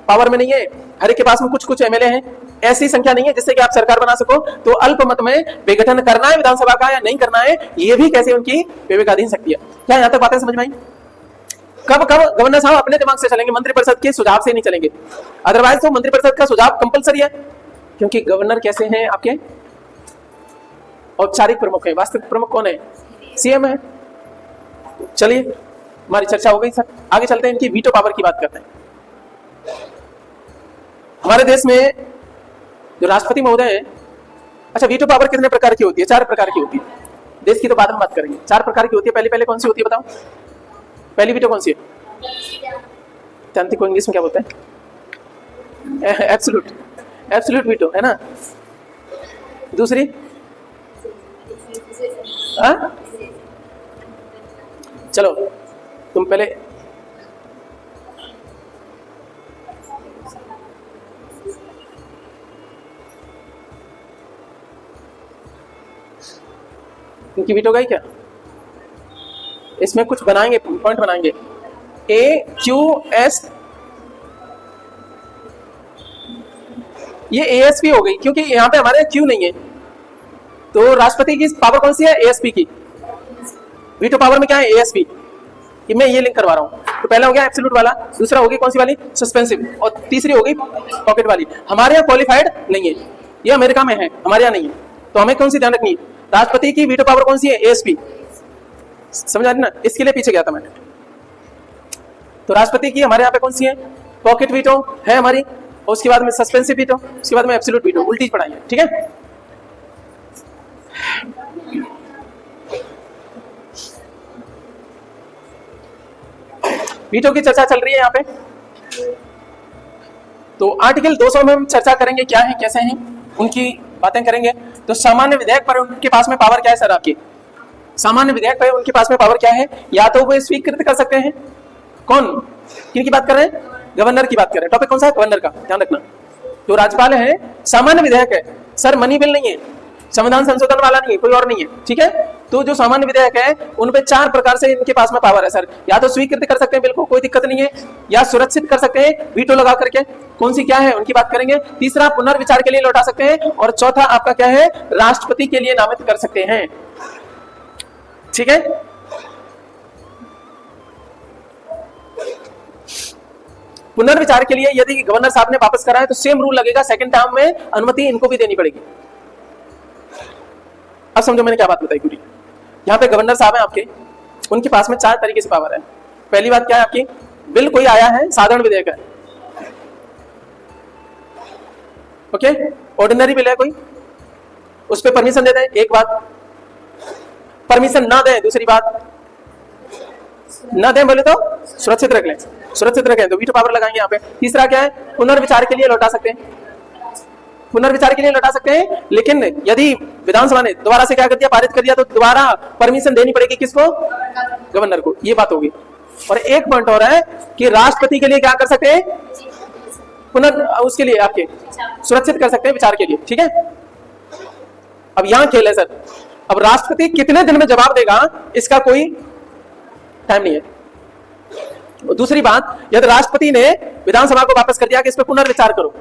पावर में नहीं है, हर एक के पास में कुछ कुछ एमएलए हैं, ऐसी संख्या नहीं है जिससे कि आप सरकार बना सको, तो अल्पमत में विघटन करना है विधानसभा का या नहीं करना है, ये भी कैसे उनकी विवेकाधीन शक्ति है। क्या यहां तक बातें समझ में आई? कब कब गवर्नर साहब अपने दिमाग से चलेंगे, मंत्रिपरिषद के सुझाव से नहीं चलेंगे। अदरवाइज तो मंत्रिपरिषद का सुझाव कंपलसरी है, क्योंकि गवर्नर कैसे हैं आपके? औपचारिक प्रमुख है, वास्तविक प्रमुख कौन है? सीएम है। चलिए, हमारी चर्चा हो गई सर, आगे चलते हैं, इनकी वीटो पावर की बात करते हैं। हमारे देश में जो राष्ट्रपति महोदय है, अच्छा, वीटो पावर कितने प्रकार की होती है? 4 प्रकार की होती है। देश की तो बाद में बात करेंगे। 4 प्रकार की होती है। पहले कौन सी होती है बताओ? पहली वीटो कौन सी है? जानती को इंग्लिश में क्या बोलते हैं? एब्सोल्यूट वीटो है ना। दूसरी? चलो तुम पहले, इनकी वीटो गई क्या? इसमें कुछ बनाएंगे, पॉइंट बनाएंगे। AQS, ये ASP हो गई, क्योंकि यहां पे हमारे Q नहीं है, तो राष्ट्रपति की पावर कौन सी है? ASP की। वीटो पावर में क्या है? ASP। कि मैं ये लिंक करवा रहा हूं। तो पहला हो गया एब्सोल्यूट वाला, दूसरा होगी कौन सी वाली? सस्पेंसिव, और तीसरी होगी पॉकेट वाली। हमारे यहाँ क्वालिफाइड नहीं है, ये अमेरिका में है, हमारे यहाँ नहीं है। तो हमें कौन सी ध्यान रखनी है? राष्ट्रपति की वीटो पावर कौन सी है? ASP। समझ आ रही ना? इसके लिए पीछे गया था मैं। तो राष्ट्रपति की हमारे यहाँ पे कौन सी है? पॉकेट वीटो है हमारी, और उसके बाद में सस्पेंसिव वीटो, उसके बाद में एब्सोल्यूट वीटो, उल्टी पढ़ाई है, ठीक है। वीटो की चर्चा चल रही है यहाँ पे, तो आर्टिकल 200 में हम चर्चा करेंगे क्या है, कैसे हैं, उनकी बातें करेंगे। तो सामान्य विधेयक पर उनके पास में पावर क्या है सर आपकी? सामान्य विधेयक पर उनके पास में पावर क्या है? या तो वो स्वीकृत कर सकते हैं, कौन, किन की बात कर रहे हैं? गवर्नर की बात कर रहे हैं। टॉपिक कौन सा है? गवर्नर का, ध्यान रखना। जो राज्यपाल है, सामान्य विधेयक है सर, मनी बिल नहीं है, संविधान संशोधन वाला नहीं है, कोई और नहीं है, ठीक है। तो जो सामान्य विधेयक है उन पे 4 प्रकार से इनके पास में पावर है सर। या तो स्वीकृत कर सकते हैं, बिल्कुल कोई दिक्कत नहीं है, या सुरक्षित कर सकते हैं वीटो लगा करके, कौन सी क्या है उनकी बात करेंगे। तीसरा, पुनर्विचार के लिए लौटा सकते हैं, और चौथा आपका क्या है? राष्ट्रपति के लिए नामित कर सकते हैं, ठीक है। पुनर्विचार के लिए यदि गवर्नर साहब ने वापस कराए तो सेम रूल लगेगा, सेकंड टर्म में अनुमति इनको भी देनी पड़ेगी। अब समझो मैंने क्या बात बताई पूरी। यहाँ पे गवर्नर साहब हैं आपके, उनके पास में 4 तरीके से पावर है। पहली बात क्या है आपकी? बिल कोई आया है, साधारण विधेयक है, ओके, ऑर्डिनरी बिल है कोई, उस पर परमिशन दे दें, एक बात। परमिशन ना दें, दूसरी बात। ना दें बोले तो सुरक्षित रख लें, सुरक्षित रखें तो वीटो पावर लगाएंगे यहाँ पे। तीसरा क्या है, पुनर्विचार के लिए लौटा सकते हैं, पुनर्विचार के लिए लौटा सकते हैं, लेकिन यदि विधानसभा ने दोबारा से क्या कर दिया, पारित कर दिया, तो दोबारा परमिशन देनी पड़ेगी किसको, गवर्नर को। ये बात होगी। और एक पॉइंट और है कि राष्ट्रपति के लिए क्या कर सकते हैं, उसके लिए आपके सुरक्षित कर सकते हैं विचार के लिए, ठीक है। अब यहां खेल है सर, अब राष्ट्रपति कितने दिन में जवाब देगा इसका कोई टाइम नहीं है। दूसरी बात, यदि राष्ट्रपति ने विधानसभा को वापस कर दिया कि इस पर पुनर्विचार करो,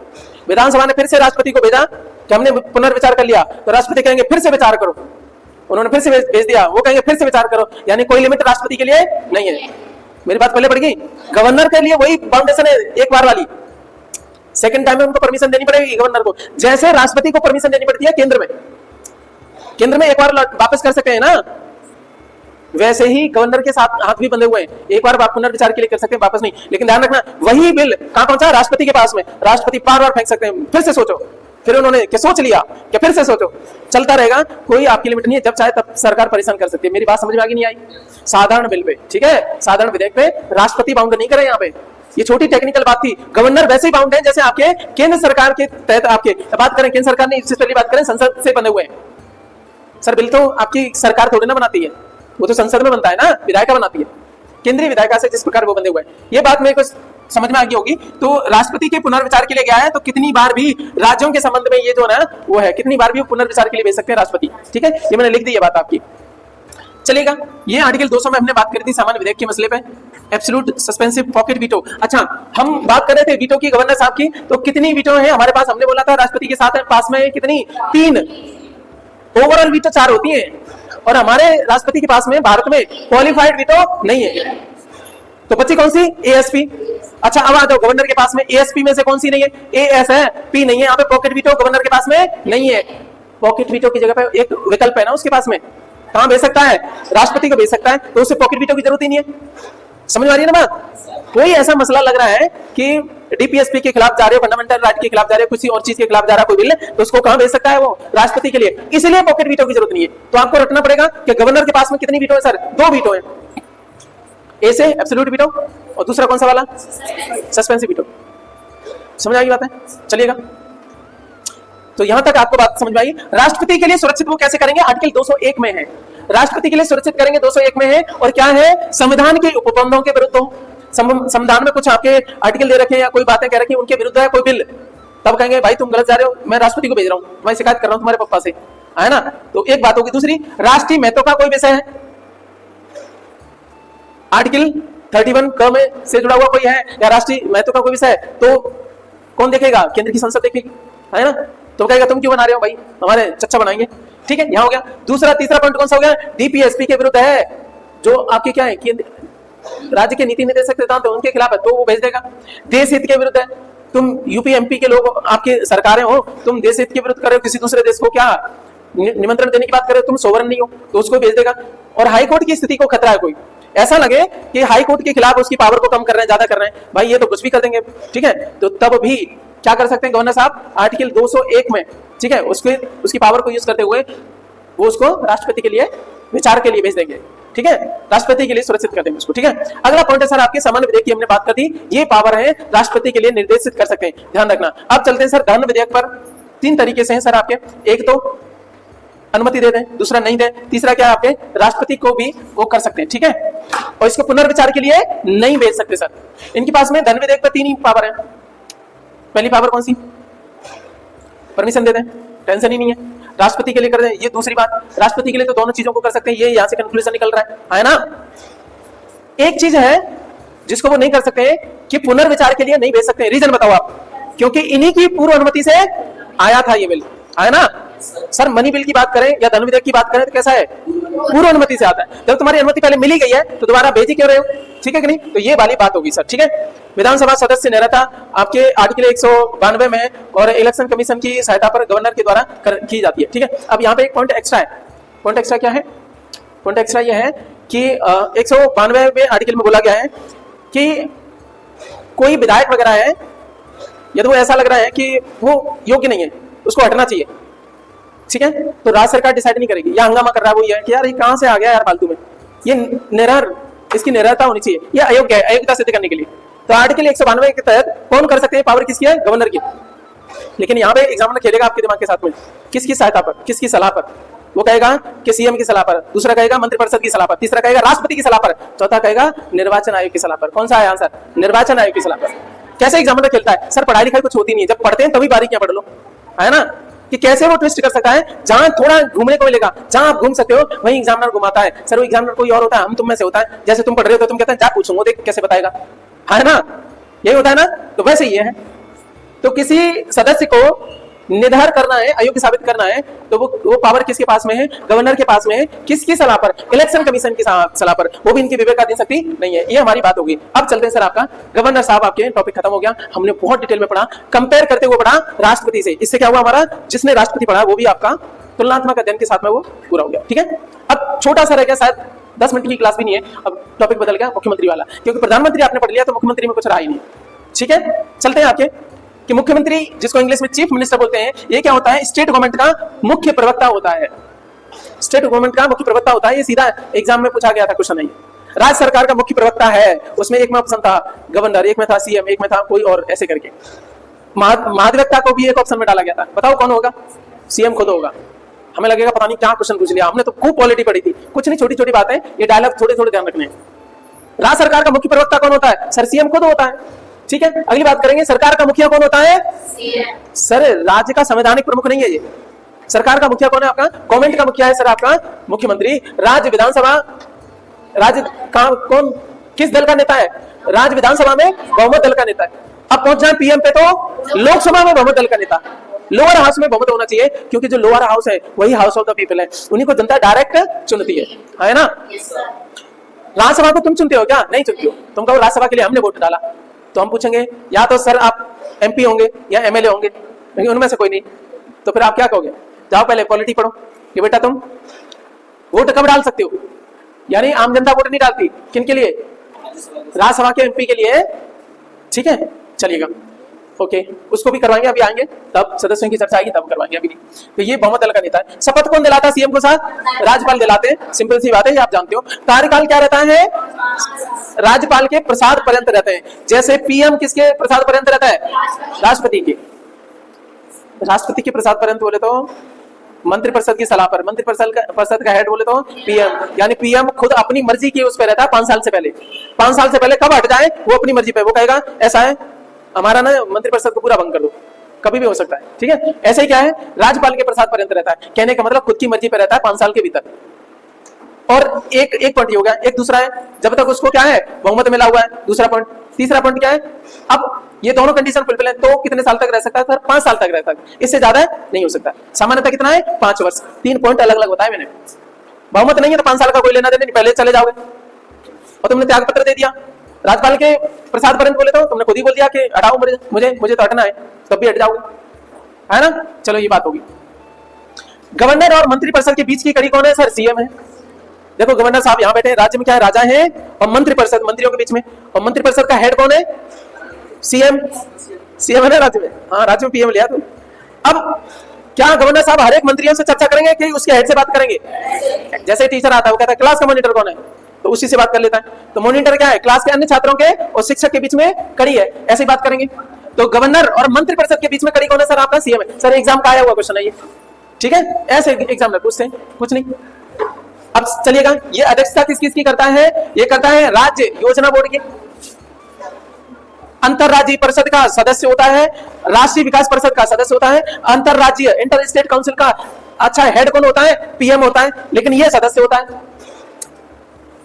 विधानसभा ने फिर से राष्ट्रपति को भेजा कि हमने पुनर्विचार कर लिया, तो राष्ट्रपति कहेंगे फिर से विचार करो, उन्होंने फिर से भेज दिया, वो कहेंगे फिर से विचार करो, यानी कोई लिमिट राष्ट्रपति के लिए नहीं है। मेरी बात पहले पड़ गई। गवर्नर के लिए वही बाउंडेशन है एक बार वाली, सेकंड टाइम में उनको परमिशन देनी पड़ेगी गवर्नर को, जैसे राष्ट्रपति को परमिशन देनी पड़ती है केंद्र में, केंद्र में एक बार वापस कर सकते हैं ना, वैसे ही गवर्नर के साथ हाथ भी बंधे हुए हैं, एक बार पुनर्विचार के लिए कर सकते हैं, वापस नहीं। लेकिन ध्यान रखना, वही बिल कहां पहुंचा, राष्ट्रपति के पास में, राष्ट्रपति बार बार फेंक सकते हैं, फिर से सोचो, फिर उन्होंने क्या सोच लिया क्या फिर से सोचो, चलता रहेगा, कोई आपकी लिमिट नहीं है, जब चाहे तब सरकार परेशान कर सकती है। मेरी बात समझ में आ गई नहीं आई? साधारण बिल पे, ठीक है, साधारण विधेयक पे राष्ट्रपति बाउंड नहीं करे यहाँ पे, ये छोटी टेक्निकल बात थी। गवर्नर वैसे ही बाउंड है जैसे आपके केंद्र सरकार के तहत, आपके बात करें केंद्र सरकार ने, इससे पहले बात करें संसद से बने हुए हैं सर, बिल तो आपकी सरकार थोड़ी ना बनाती है, वो तो संसद में बनता है ना, विधायिका बनाती है, केंद्रीय विधायिका से जिस प्रकार वो बंधे हुए हैं। ये बात मेरे को समझ में आ गई होगी। तो राष्ट्रपति के पुनर्विचार के लिए गया है, तो कितनी बार भी राज्यों के संबंध में ये जो ना वो है, कितनी बार भी पुनर्विचार के लिए भेज सकते हैं राष्ट्रपति, ठीक है, ये मैंने लिख दी है बात आपकी। चलेगा, ये आर्टिकल 200 में हमने बात करी थी सामान्य विधेयक के मसले पे, एब्सोल्यूट सस्पेंसिव पॉकेट वीटो। अच्छा, हम बात कर रहे थे वीटो की, गवर्नर साहब की, तो कितनी वीटो है हमारे पास, हमने बोला था राष्ट्रपति के साथ पास में कितनी, 3, ओवरऑल वीटो 4 होती है, और हमारे राष्ट्रपति के पास में भारत में क्वालिफाइड वीटो नहीं है, तो बच्ची कौन सी, एएसपी। अच्छा, अब आ जाओ, गवर्नर के पास में एएसपी में से कौन सी नहीं है, एएस है, पी नहीं है, यहाँ पे पॉकेट वीटो गवर्नर के पास में नहीं है। पॉकेट वीटो की जगह पे एक विकल्प है ना उसके पास में, कहां भेज सकता है, राष्ट्रपति को भेज सकता है, तो उसे पॉकेट वीटो की जरूरत ही नहीं है। समझ में आ रही है ना बात? कोई ऐसा मसला लग रहा है कि डीपीएसपी के खिलाफ जा रहे हो, फंडामेंटल राइट के खिलाफ जा रहे हो, किसी और चीज के खिलाफ जा रहा है कोई बिल, तो उसको कहां भेज सकता है, वो राष्ट्रपति के लिए, इसलिए पॉकेट वीटो की जरूरत नहीं है। तो आपको रखना पड़ेगा कि गवर्नर के पास में कितनी वीटो है सर, 2 वीटो है, ए से एब्सोल्यूट वीटो, और दूसरा कौन सा वाला, सस्पेंसिव वीटो। समझ आई बात है? चलिएगा, तो यहां तक आपको बात समझ में आई। राष्ट्रपति के लिए सुरक्षित वो कैसे करेंगे, आर्टिकल 201 में है, राष्ट्रपति के लिए सुरक्षित करेंगे 201 में है, और क्या है, संविधान के उपबंधों के विरुद्ध हो, संविधान में कुछ आपके आर्टिकल दे रखे हैं या कोई बातें कह रखी हैं उनके विरुद्ध है कोई बिल, तब कहेंगे भाई तुम गलत जा रहे हो, मैं राष्ट्रपति को भेज रहा हूं, मैं शिकायत कर रहा हूं तुम्हारे पापा से, है ना, तो एक बात होगी। दूसरी, राष्ट्रीय महत्व का कोई विषय है, आर्टिकल 31 क में से जुड़ा हुआ कोई है या राष्ट्रीय महत्व का कोई विषय है, तो कौन देखेगा, केंद्र की संसद देखेगी, है ना, तो कहेगा तुम क्यों बना रहे हो भाई, हमारे चच्चा बनाएंगे, ठीक है, यहां हो गया। दूसरा, तीसरा पॉइंट कौन सा हो गया, डीपीएसपी के विरुद्ध है, जो आपके क्या है, राज्य के नीति निर्देशक सिद्धांत है उनके खिलाफ है, तो वो भेज देगा। देश हित के विरुद्ध है, तुम यूपी एमपी के लोग, आपके सरकारें हो, तुम देश हित के विरुद्ध कर रहे हो, किसी दूसरे देश को क्या निमंत्रण देने की बात कर रहे हो, तुम सोवरेन नहीं हो, तो उसको भेज देगा। और हाई कोर्ट की स्थिति को खतरा है, कोई ऐसा लगे कि हाई कोर्ट के खिलाफ उसकी पावर को कम कर रहे हैं, ज्यादा कर रहे हैं, भाई ये तो कुछ भी कर देंगे, ठीक है, तो तब भी क्या कर सकते हैं गवर्नर साहब, आर्टिकल 201 में, ठीक है, उसकी पावर को यूज करते हुए वो उसको राष्ट्रपति के लिए विचार के लिए भेज देंगे, ठीक है, राष्ट्रपति के लिए सुरक्षित कर देंगे उसको, ठीक है। अगला पॉइंट है सर आपके सामान्य विधेयक की हमने बात कर दी, ये पावर है राष्ट्रपति के लिए निर्देशित कर सकते हैं, ध्यान रखना। अब चलते हैं सर धन विधेयक पर। 3 तरीके से हैं सर आपके, एक तो अनुमति दे दें, दूसरा नहीं दें, तीसरा क्या आपके राष्ट्रपति को भी वो कर सकते हैं, ठीक है, और इसको पुनर्विचार के लिए नहीं भेज सकते सर। इनके पास में धन विधेयक पर 3 ही पावर है। पहली पावर कौन सी, परमिशन दे दें, टेंशन ही नहीं है, राष्ट्रपति के लिए कर दें, ये दूसरी बात। राष्ट्रपति के लिए तो दोनों चीजों को कर सकते हैं, ये यहां से कंक्लूजन निकल रहा है ना। एक चीज है जिसको वो नहीं कर सकते कि पुनर्विचार के लिए नहीं भेज सकते, रीजन बताओ आप, क्योंकि इन्हीं की पूर्व अनुमति से आया था ये बिल, आया ना सर। मनी बिल की बात करें या धन विधेयक की बात करें तो कैसा है, पूर्व अनुमति से आता है। जब तुम्हारी अनुमति पहले मिली गई है तो दोबारा भेज ही क्यों रहे हो, ठीक है कि नहीं, तो ये वाली बात होगी सर, ठीक है। विधानसभा सदस्य निरता आपके आर्टिकल 192 में, और इलेक्शन कमीशन की सहायता पर गवर्नर के द्वारा की जाती है, ठीक है। अब यहाँ पे एक पॉइंट एक्स्ट्रा है, पॉइंट एक्स्ट्रा क्या है, पॉइंट एक्स्ट्रा ये है कि 192 में आर्टिकल में बोला गया है कि कोई विधायक वगैरह है यदि वो ऐसा लग रहा है कि वो योग्य नहीं है, उसको हटना चाहिए, ठीक है, तो राज्य सरकार डिसाइड नहीं करेगी। या हंगामा कर रहा है वो ये है कि यार ये कहां से आ गया यार फालतू में, ये निरर, इसकी निररता होनी चाहिए, ये अयोग्य है, अयोग्यता सिद्ध करने के लिए। तो आर्टिकल 192 के तहत कौन कर सकते हैं, पावर किसकी है, गवर्नर की। लेकिन यहाँ पे एग्जामिनर खेलेगा आपके दिमाग के साथ में, किसकी सहायता पर, किसकी सलाह पर। वो कहेगा कि सीएम की सलाह पर, दूसरा कहेगा मंत्रिपरिषद की सलाह पर, तीसरा कहेगा राष्ट्रपति की सलाह पर, चौथा कहेगा निर्वाचन आयोग की सलाह पर। कौन सा है आंसर, निर्वाचन आयोग की सलाह पर। कैसे एग्जामिनर खेलता है, सर पढ़ाई लिखाई कुछ होती नहीं है, जब पढ़ते हैं तभी बारीकियां पढ़ लो, है ना, कि कैसे वो ट्विस्ट कर सकता है। जहां थोड़ा घूमने को मिलेगा, जहां आप घूम सकते हो वहीं एग्जामिनर घुमाता है। सर वो एग्जामिनर कोई और होता है, हम तुम में से होता है, जैसे तुम पढ़ रहे हो तो तुम कहते हैं जा पूछूंगा देख कैसे बताएगा, है ना, यही होता है ना। तो वैसे ये है, तो किसी सदस्य को निर्धार करना है, अयोग्य साबित करना है, तो वो पावर किसके पास में है, गवर्नर के पास में है। किसकी सलाह पर, इलेक्शन कमीशन की सलाह पर, वो भी इनकी विवेकाधीन शक्ति नहीं है। ये हमारी बात होगी। अब चलते हैं सर, आपका गवर्नर साहब, आपके टॉपिक खत्म हो गया, हमने बहुत डिटेल में पढ़ा, कंपेयर करते हुए पढ़ा राष्ट्रपति से। इससे क्या हुआ, हमारा जिसने राष्ट्रपति पढ़ा वो भी आपका तुलनात्मक अध्ययन के साथ में वो पूरा हो गया, ठीक है। अब छोटा सा रह गया, शायद 10 मिनट की क्लास भी नहीं है, अब टॉपिक बदल गया मुख्यमंत्री वाला, क्योंकि प्रधानमंत्री आपने पढ़ लिया तो मुख्यमंत्री में कुछ रहा ही नहीं, ठीक है। चलते हैं आपके कि मुख्यमंत्री, जिसको इंग्लिश में चीफ मिनिस्टर बोलते हैं, ये क्या होता है, स्टेट गवर्नमेंट का मुख्य प्रवक्ता होता है। स्टेट गवर्नमेंट का मुख्य प्रवक्ता होता है, ये सीधा एग्जाम में पूछा गया था क्वेश्चन नहीं। राज्य सरकार का मुख्य प्रवक्ता है, उसमें एक में ऑप्शन था गवर्नर, एक में था सीएम, एक में था कोई और, ऐसे करके। महाधिवक्ता को भी एक ऑप्शन में डाला गया था। बताओ कौन होगा, सीएम खुद होगा। हमें लगेगा पता नहीं क्या क्वेश्चन पूछ लिया, हमने तो खूब पॉलिटी पढ़ी थी, कुछ नहीं, छोटी छोटी बातें, ये डायलॉग थोड़े थोड़े ध्यान रखने। राज्य सरकार का मुख्य प्रवक्ता कौन होता है, सर सीएम खुद होता है, ठीक है। अगली बात करेंगे, सरकार का मुखिया कौन होता है, सर राज्य का संवैधानिक प्रमुख नहीं है ये। सरकार का मुखिया कौन है आपका, गवर्नमेंट का मुखिया है सर आपका मुख्यमंत्री। राज्य विधानसभा, राज्य का कौन, किस दल का नेता है, राज्य विधानसभा में बहुमत दल का नेता है। अब पहुंच जाए पीएम पे तो लोकसभा में बहुमत दल का नेता, लोअर हाउस में बहुमत होना चाहिए, क्योंकि जो लोअर हाउस है वही हाउस ऑफ द पीपल है, उन्हीं को जनता डायरेक्ट चुनती है ना। राज्यसभा को तुम चुनते हो क्या, नहीं चुनते हो, तुम कहो राज्यसभा के लिए हमने वोट डाला, तो हम पूछेंगे या तो सर आप एमपी होंगे या एमएलए होंगे, लेकिन उनमें से कोई नहीं, तो फिर आप क्या कहोगे, जाओ पहले पॉलिटी पढ़ो कि बेटा तुम वोट कब डाल सकते हो। यानी आम जनता वोट नहीं डालती, किन के लिए, राज्यसभा के एमपी के लिए, ठीक है। चलिएगा, ओके, उसको भी करवाएंगे, अभी आएंगे तब सदस्यों की चर्चा आएगी तब करवाएंगे, अभी नहीं। तो ये बहुमत दल का नेता है। शपथ कौन दिलाता है सीएम को, साथ राज्यपाल दिलाते हैं, सिंपल सी बात है, ये आप जानते हो। कार्यकाल क्या रहता है, राज्यपाल के प्रसाद पर्यंत रहते हैं। जैसे पीएम किसके प्रसाद पर्यंत रहता है, राष्ट्रपति के, राष्ट्रपति के प्रसाद पर्यंत बोले तो मंत्रिपरिषद की सलाह पर, मंत्रिपरिषद का हेड बोले तो पीएम, यानी पीएम खुद अपनी मर्जी की उस पर रहता है 5 साल से पहले। 5 साल से पहले कब हट जाए वो अपनी मर्जी पे, वो कहेगा ऐसा है हमारा ना मंत्रिपरिषद को पूरा भंग कर दो, कभी भी हो सकता है, ठीक है। ऐसे ही क्या है, राज्यपाल के प्रसाद पर्यंत रहता है, कहने का मतलब खुद की मर्जी पे रहता है 5 साल के भीतर। और एक पॉइंट ये हो गया। एक दूसरा है, जब तक उसको क्या है, बहुमत मिला हुआ है, दूसरा पॉइंट। तीसरा पॉइंट क्या है, अब ये दोनों कंडीशन फुलफिल है तो कितने साल तक रह सकता है सर, 5 साल तक रहता है, इससे ज्यादा नहीं हो सकता। सामान्यतः कितना है, 5 वर्ष। 3 पॉइंट अलग अलग बताए मैंने। बहुमत नहीं है तो 5 साल का कोई लेना देना नहीं, पहले चले जाओगे। और तुमने त्याग पत्र दे दिया, राज्यपाल के प्रसाद पर्यंत बोले तो तुमने खुद ही बोल दिया कि हटाओ मुझे तो हटना है, तब भी हट जाओगे, है ना। चलो ये बात होगी। गवर्नर और मंत्रिपरिषद के बीच की कड़ी कौन है सर, सीएम है। देखो गवर्नर साहब यहाँ बैठे हैं, राज्य में क्या है, राजा है, और मंत्रिपरिषद मंत्रियों के बीच में, और मंत्रिपरिषद का हेड कौन है, सीएम। सीएम है ना राज्य में, हाँ राज्य में पीएम लिया तो। अब क्या गवर्नर साहब हर एक मंत्रियों से चर्चा करेंगे कि उसके हेड से बात करेंगे। जैसे टीचर आता है वो कहता है क्लास का मॉनिटर कौन है, तो उसी से बात कर लेता है। तो मॉनिटर क्या है, क्लास के अन्य छात्रों के और शिक्षक के बीच में कड़ी है, ऐसे ही बात करेंगे। तो गवर्नर और मंत्रिपरिषद के बीच में कड़ी कौन है सर, आपका सीएम है। सर एग्जाम का आया हुआ क्वेश्चन है ये, ठीक है, ऐसे एग्जाम में पूछते हैं, कुछ नहीं। अब चलिएगा, ये अध्यक्षता किसकी करता है, ये करता है राज्य योजना बोर्ड की। अंतरराज्यीय परिषद का सदस्य होता है, राष्ट्रीय विकास परिषद का सदस्य होता है, अंतरराज्यीय इंटर स्टेट काउंसिल का अच्छा हेड कौन होता है, पीएम होता है, लेकिन ये सदस्य होता है।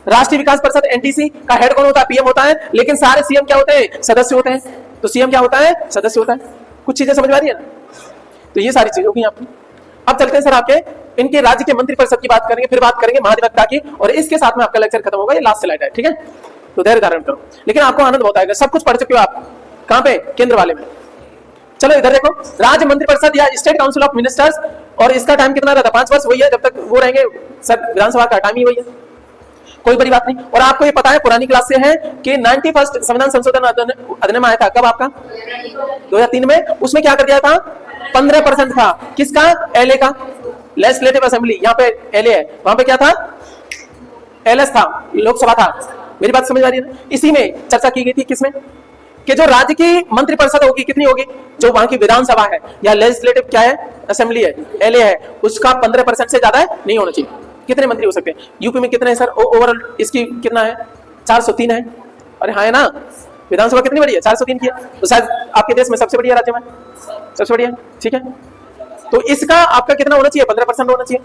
राष्ट्रीय विकास परिषद एनटीसी का हेड कौन होता है, पीएम होता है, लेकिन सारे सीएम क्या होते हैं, सदस्य होते हैं। तो सीएम क्या होता है, सदस्य होता है। कुछ चीजें समझ में आ रही है ना, तो ये सारी चीजें होगी आपकी। अब चलते हैं सर आपके इनके राज्य के मंत्रिपरिषद की बात करेंगे, फिर बात करेंगे महाधिवक्ता की, और इसके साथ में आपका लेक्चर खत्म होगा। ये लास्ट स्लाइड है, ठीक है, तो धैर्य धारण करो। लेकिन आपको आनंद बहुत आएगा, सब कुछ पढ़ चुके हो आप, कहां पे, केंद्र वाले में। चलो इधर देखो, राज्य मंत्रिपरिषद या स्टेट काउंसिल ऑफ मिनिस्टर्स, और इसका टाइम कितना रहता है, 5 वर्ष। वही है जब तक वो रहेंगे सर, विधानसभा का टाइम ही वही है। कोई बड़ी बात नहीं। और आपको ये पता है पुरानी क्लास से है कि 91st संविधान संशोधन अधिनियम आया था, कब आपका 2003 में। उसमें क्या कर दिया था, 15% था, किसका, एलए का, लेजिस्लेटिव असेंबली। यहाँ पे एलए है, वहां पे क्या था, एलएस था, लोकसभा था। मेरी बात समझ आ रही है ना। इसी में चर्चा की गई थी, किसमें, कि जो राज्य की मंत्रिपरिषद होगी कितनी होगी, जो वहां की विधानसभा है या लेजिस्लेटिव क्या है, असेंबली है, एलए है, उसका 15% से ज्यादा नहीं होना चाहिए। कितने मंत्री हो सकते हैं, यूपी में कितने हैं सर, ओवरऑल इसकी कितना है, 403 है। अरे हाँ है ना, विधानसभा कितनी बड़ी है, 403 की है, तो शायद आपके देश में सबसे बढ़िया राज्य में, सबसे बढ़िया, ठीक है। तो इसका आपका कितना होना चाहिए, 15% होना चाहिए,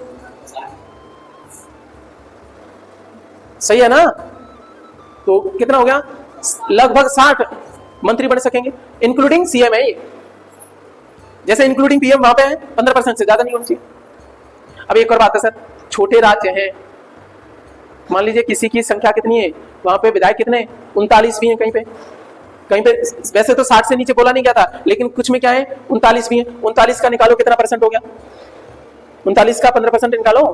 सही है ना। तो कितना हो गया, लगभग 60 मंत्री बन सकेंगे, इंक्लूडिंग सीएम है ये। जैसे इंक्लूडिंग पीएम वहां पे है, 15% से ज्यादा नहीं होनी चाहिए। अब एक और बात है सर, छोटे राज्य हैं, मान लीजिए किसी की संख्या कितनी है, वहां पे विधायक कितने, 39 भी हैं, कहीं पे वैसे तो 60 से नीचे बोला नहीं गया था, लेकिन कुछ में क्या है, 39 भी है। 39 का निकालो कितना परसेंट हो गया, 39 का 15% निकालो,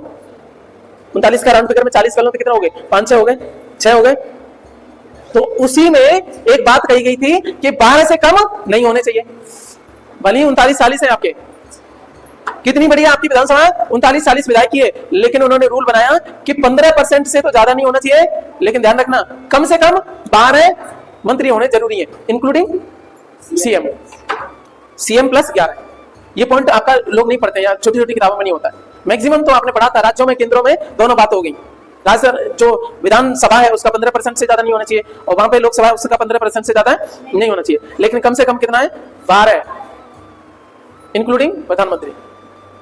39 का राउंड फिगर में 40 कर लो तो कितना हो गए, 5 हो गए, 6 हो गए। तो उसी में एक बात कही गई थी कि 12 से कम नहीं होने चाहिए। भले ही 39-40 है आपके, कितनी बड़ी है आपकी विधानसभा, 39-40 विधायक की है, लेकिन उन्होंने रूल बनाया कि 15% से तो ज्यादा नहीं होना चाहिए, लेकिन ध्यान रखना कम से कम 12 मंत्री होने जरूरी है, इंक्लूडिंग सीएम, सीएम प्लस 11। ये पॉइंट आपका लोग नहीं पढ़ते यार, छोटी छोटी किताबों में नहीं होता है। मैक्सिमम तो आपने पढ़ा था, राज्यों में केंद्रों में दोनों बात हो गई। राज्य जो विधानसभा है उसका 15% से ज्यादा नहीं होना चाहिए, और वहां पे लोकसभा है उसका 15% से ज्यादा नहीं होना चाहिए, लेकिन कम से कम कितना है, 12 इंक्लूडिंग प्रधानमंत्री,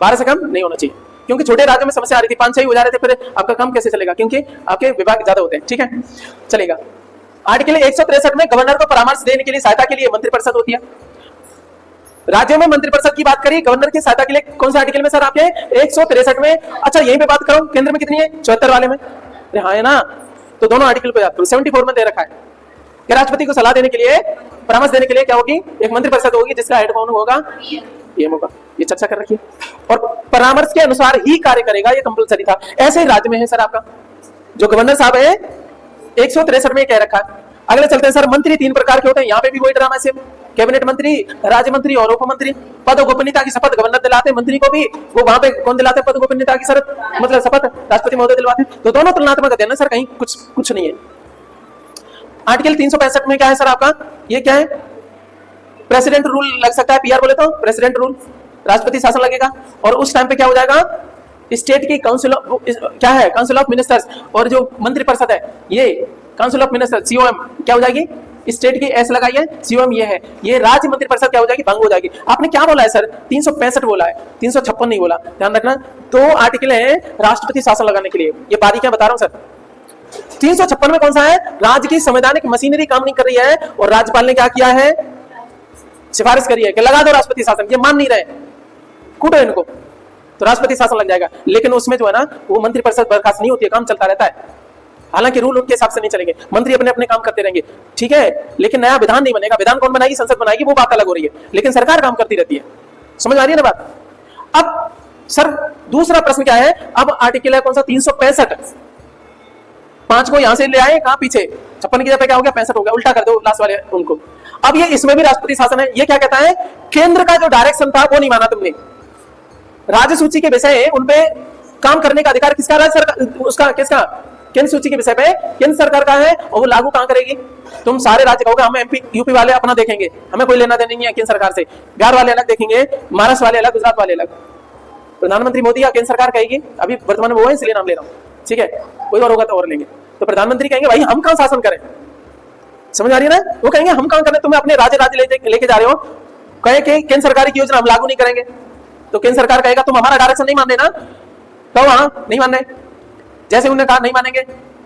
12 से कम नहीं होना चाहिए। क्योंकि छोटे राज्यों में समस्या आ रही थी, 5-6 हो जा रहे थे, फिर आपका काम कैसे चलेगा, क्योंकि आपके विभाग ज्यादा होते हैं, ठीक है चलेगा। आर्टिकल 163 में गवर्नर को परामर्श देने के लिए, सहायता के लिए मंत्रिपरिषद होती है। राज्यों में मंत्रिपरिषद की बात करी, गवर्नर की सहायता के लिए कौन सा आर्टिकल में सर आपके 163 में। अच्छा यहीं पे बात करो, केंद्र में कितनी है, 74 वाले में, अरे हाँ है ना। तो दोनों आर्टिकल को याद करो, 74 में दे रखा है कि राष्ट्रपति को सलाह देने के लिए, परामर्श देने के लिए क्या होगी, एक मंत्रिपरिषद होगी जिसका हेड कौन होगा, पीएम होगा। ये चर्चा कर रखी है, और परामर्श के अनुसार ही कार्य करेगा, ये कंपलसरी था। ऐसे ही राज्य में है सर आपका जो गवर्नर साहब है, 163 में कह रखा है। अगले चलते हैं सर, मंत्री 3 प्रकार के होते हैं, यहाँ पे भी वही ड्रामा सेम, कैबिनेट मंत्री, राज्य मंत्री और उप मंत्री। पद और गोपनीयता की शपथ गवर्नर दिलाते हैं, मंत्री को भी वो वहां पे कौन दिलाते हैं, पद गोपनीयता की शपथ, मतलब शपथ राष्ट्रपति महोदय दिलवाते हैं। तो दोनों तुलनात्मक अध्ययन है सर, कहीं कुछ नहीं है। आर्टिकल 365 में क्या है सर आपका, ये क्या है, प्रेसिडेंट रूल लग सकता है, पीआर बोले तो प्रेसिडेंट रूल, राष्ट्रपति शासन लगेगा। और उस टाइम पे क्या हो जाएगा, स्टेट की काउंसिल क्या है, काउंसिल ऑफ मिनिस्टर्स, और जो मंत्रिपरिषद है ये काउंसिल ऑफ मिनिस्टर, सीओएम क्या हो जाएगी, स्टेट की एस लगाई है, सीओएम ये है, ये राज्य मंत्रिपरिषद क्या हो जाएगी, भंग हो जाएगी। आपने क्या बोला है सर, 365 बोला है, 356 नहीं बोला, ध्यान रखना। 2 आर्टिकल है राष्ट्रपति शासन लगाने के लिए, ये बारीकियां बता रहा हूं सर। 356 में कौन सा है, राज्य की संवैधानिक मशीनरी काम नहीं कर रही है, और राज्यपाल ने क्या किया है, सिफारिश करी है कि लगा दो राष्ट्रपति शासन, ये मान नहीं रहे, कूटो इनको, तो राष्ट्रपति शासन लग जाएगा। लेकिन उसमें जो है ना, वो मंत्रिपरिषद बर्खास्त नहीं होती है, काम चलता रहता है। हालांकि रूल उनके हिसाब से नहीं चलेंगे, मंत्री अपने अपने काम करते रहेंगे, ठीक है, लेकिन नया विधान नहीं बनेगा। विधान कौन बनाएगी, संसद बनाएगी, वो बात अलग हो रही है, लेकिन सरकार काम करती रहती है। समझ आ रही है ना बात। अब सर दूसरा प्रश्न क्या है, अब आर्टिकल है कौन सा, 365, 5 को यहां से ले आए, कहां पीछे, 56 की जगह क्या हो गया, 65 हो गया, उल्टा कर दो लास्ट वाले उनको। अब ये इसमें भी राष्ट्रपति शासन है। ये क्या कहता है, केंद्र का जो डायरेक्शन था वो नहीं माना तुमने, राज्य सूची के विषय उनपे काम करने का अधिकार किसका, राज्य सरकार, उसका किसका, केंद्र सूची के विषय पे केंद्र सरकार का है, और वो लागू कहां करेगी। तुम सारे राज्य कहोगे हम एमपी यूपी वाले अपना देखेंगे, हमें कोई लेना देना नहीं है केंद्र सरकार से, बिहार वाले अलग देखेंगे, महाराष्ट्र वाले अलग, गुजरात वाले अलग। प्रधानमंत्री मोदी या केंद्र सरकार कहेगी, अभी वर्तमान में वो है इसलिए नाम ले रहा हूं, ठीक है, कोई और होगा तो और लेंगे। तो प्रधानमंत्री कहेंगे भाई हम कहां शासन करें, समझ आ रही है ना। वो कहेंगे हम कहां करें, तुम्हें अपने राज्य लेके जा रहे हो, कहे कि केंद्र सरकार की योजना हम लागू नहीं करेंगे, तो केंद्र सरकार कहेगा तुम हमारा डायरेक्शन नहीं मान देना, तो वहां नहीं मानने, जैसे उन्होंने कहा नहीं मानेंगे।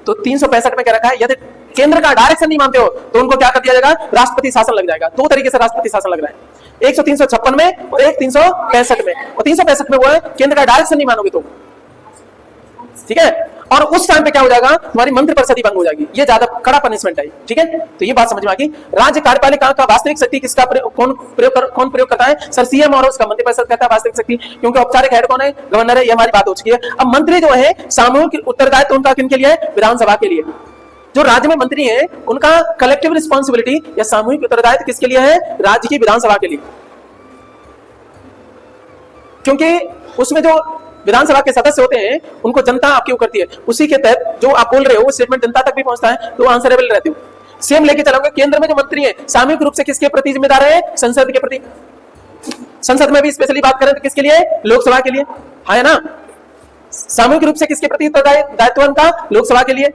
तो 365 में क्या रखा है, यदि केंद्र का डायरेक्शन नहीं मानते हो तो उनको क्या कर दिया जाएगा, राष्ट्रपति शासन लग जाएगा। 2 तरीके से राष्ट्रपति शासन लग रहा है, एक 356 में और एक 365 में। और 365 में वो है केंद्र का डायरेक्शन नहीं मानोगे तो, ठीक है। और उस टाइम पे क्या हो जाएगा, तुम्हारी मंत्रिपरिषद ही भंग हो जाएगी। ये ज्यादा कड़ा पनिशमेंट है, ठीक है। तो ये बात समझ में आ गई। राज्य कार्यपालिका का वास्तविक शक्ति किसका कौन प्रयोग करता है? सर सीएम और उसका मंत्रिपरिषद कहता है वास्तविक शक्ति, क्योंकि औपचारिक हेड कौन है? गवर्नर है। ये हमारी बात हो चुकी है। अब मंत्री जो है सामूहिक उत्तरदायित्व उनका किन के लिए है? विधानसभा के लिए। जो राज्य में मंत्री हैं उनका कलेक्टिव रिस्पॉन्सिबिलिटी या सामूहिक उत्तरदायित्व किसके लिए है? राज्य की विधानसभा के लिए, क्योंकि उसमें जो विधानसभा के सदस्य होते हैं उनको जनता आपके ऊपर करती है। उसी के तहत जो आप बोल रहे हो वो स्टेटमेंट जनता तक भी पहुंचता है, तो आंसरेबल रहते हो। सेम लेके चलोगे, केंद्र में जो मंत्री है सामूहिक रूप से किसके प्रति जिम्मेदार है? संसद के प्रति। संसद में भी स्पेशली बात करें तो किसके लिए? लोकसभा के लिए, है ना। सामूहिक रूप से किसके प्रति दायित्व उनका? लोकसभा के लिए,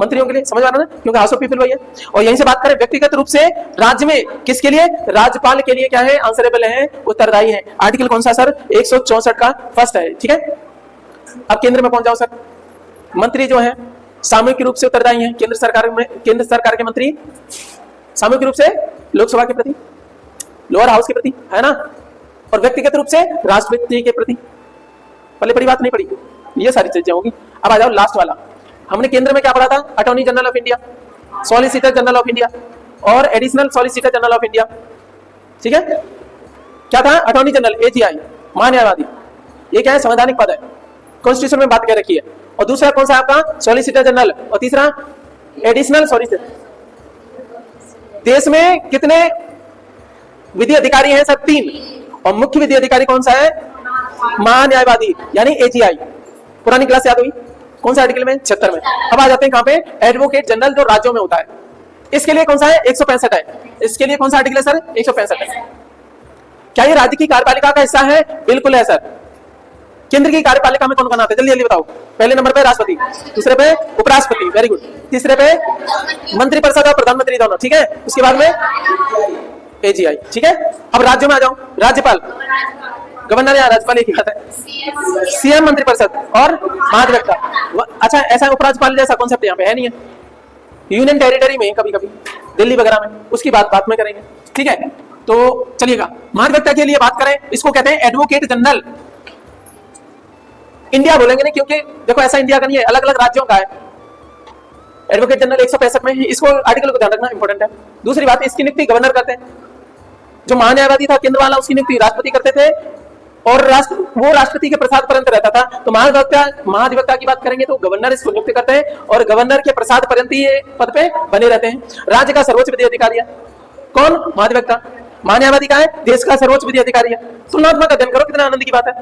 मंत्रियों के लिए। समझ आ रहा ना, क्योंकि हाउस ऑफ पीपल वही है। और यहीं से बात करें व्यक्तिगत रूप से राज्य में किसके लिए? राज्यपाल के लिए क्या है? आंसरेबल है, उत्तरदायी है। आर्टिकल कौन सा सर? 164 का फर्स्ट है, ठीक है। अब केंद्र में पहुंच जाओ सर। मंत्री जो है सामूहिक रूप से उत्तरदायी है। केंद्र सरकार के मंत्री सामूहिक रूप से लोकसभा के प्रति, लोअर हाउस के प्रति, है ना। और व्यक्तिगत रूप से राष्ट्रपति के प्रति। पहले पढ़ी बात नहीं पढ़ी, ये सारी चीजें होगी। अब आ जाओ लास्ट वाला। हमने केंद्र में क्या पढ़ा था? Attorney general of India, solicitor general of India और additional solicitor general of India, ठीक है। क्या था? अटॉर्नी जनरल, एजीआई, महान्यायवादी। ये क्या है? संवैधानिक पद है, कॉन्स्टिट्यूशन में बात कर रखी है। और दूसरा कौन सा आपका? Solicitor general. और तीसरा एडिशनल सॉलिसिटर। देश में कितने विधि अधिकारी हैं सर? 3। और मुख्य विधि अधिकारी कौन सा है? महान्यायवादी, यानी एजीआई। पुरानी क्लास याद हुई? कौन सा आर्टिकल में? 76 में। अब आ जाते हैं कहां पे? एडवोकेट जनरल, जो राज्यों में होता है। इसके लिए कौन सा है? 165 है। इसके लिए कौन सा आर्टिकल है सर? 165 है। क्या ये राज्य की कार्यपालिका का हिस्सा है? बिल्कुल है सर। केंद्र की कार्यपालिका में कौन कौन आता है? जल्दी जल्दी बताओ। पहले नंबर पे राष्ट्रपति, दूसरे पे उपराष्ट्रपति, वेरी गुड, तीसरे पे मंत्रिपरिषद और प्रधानमंत्री दोनों, ठीक है। उसके बाद में एजीआई, ठीक है। अब राज्यों में आ जाओ। राज्यपाल, गवर्नर या राज्यपाल एक ही बात है। सीएम, मंत्रिपरिषद और महाधिवक्ता। अच्छा, ऐसा उपराज्यपाल जैसा कॉन्सेप्ट यहाँ पे है नहीं है। यूनियन टेरिटरी में कभी कभी, दिल्ली वगैरह में, उसकी बात में करेंगे, ठीक है। तो चलिएगा, महाधिवक्ता के लिए बात करें, इसको कहते हैं एडवोकेट जनरल। इंडिया बोलेंगे नहीं, क्योंकि देखो ऐसा इंडिया का नहीं है, अलग अलग राज्यों का है। एडवोकेट जनरल 165 में, इसको आर्टिकल को ध्यान रखना इंपॉर्टेंट है। दूसरी बात, इसकी नियुक्ति गवर्नर करते हैं। जो महान्यायवादी था केंद्र वाला, उसकी नियुक्ति राष्ट्रपति करते थे, और वो राष्ट्रपति के प्रसाद पर्यंत रहता था। तो महाधिवक्ता की बात करेंगे तो गवर्नर इसको नियुक्त करते हैं, और गवर्नर के प्रसाद पर्यंत ये पद पे बने रहते हैं। राज्य का सर्वोच्च विधि अधिकारी है कौन? महाधिवक्ता। महान्यायवादी का है? देश का सर्वोच्च विधि अधिकारी है। तुलनात्मक अध्ययन करो, कितना आनंद की बात है।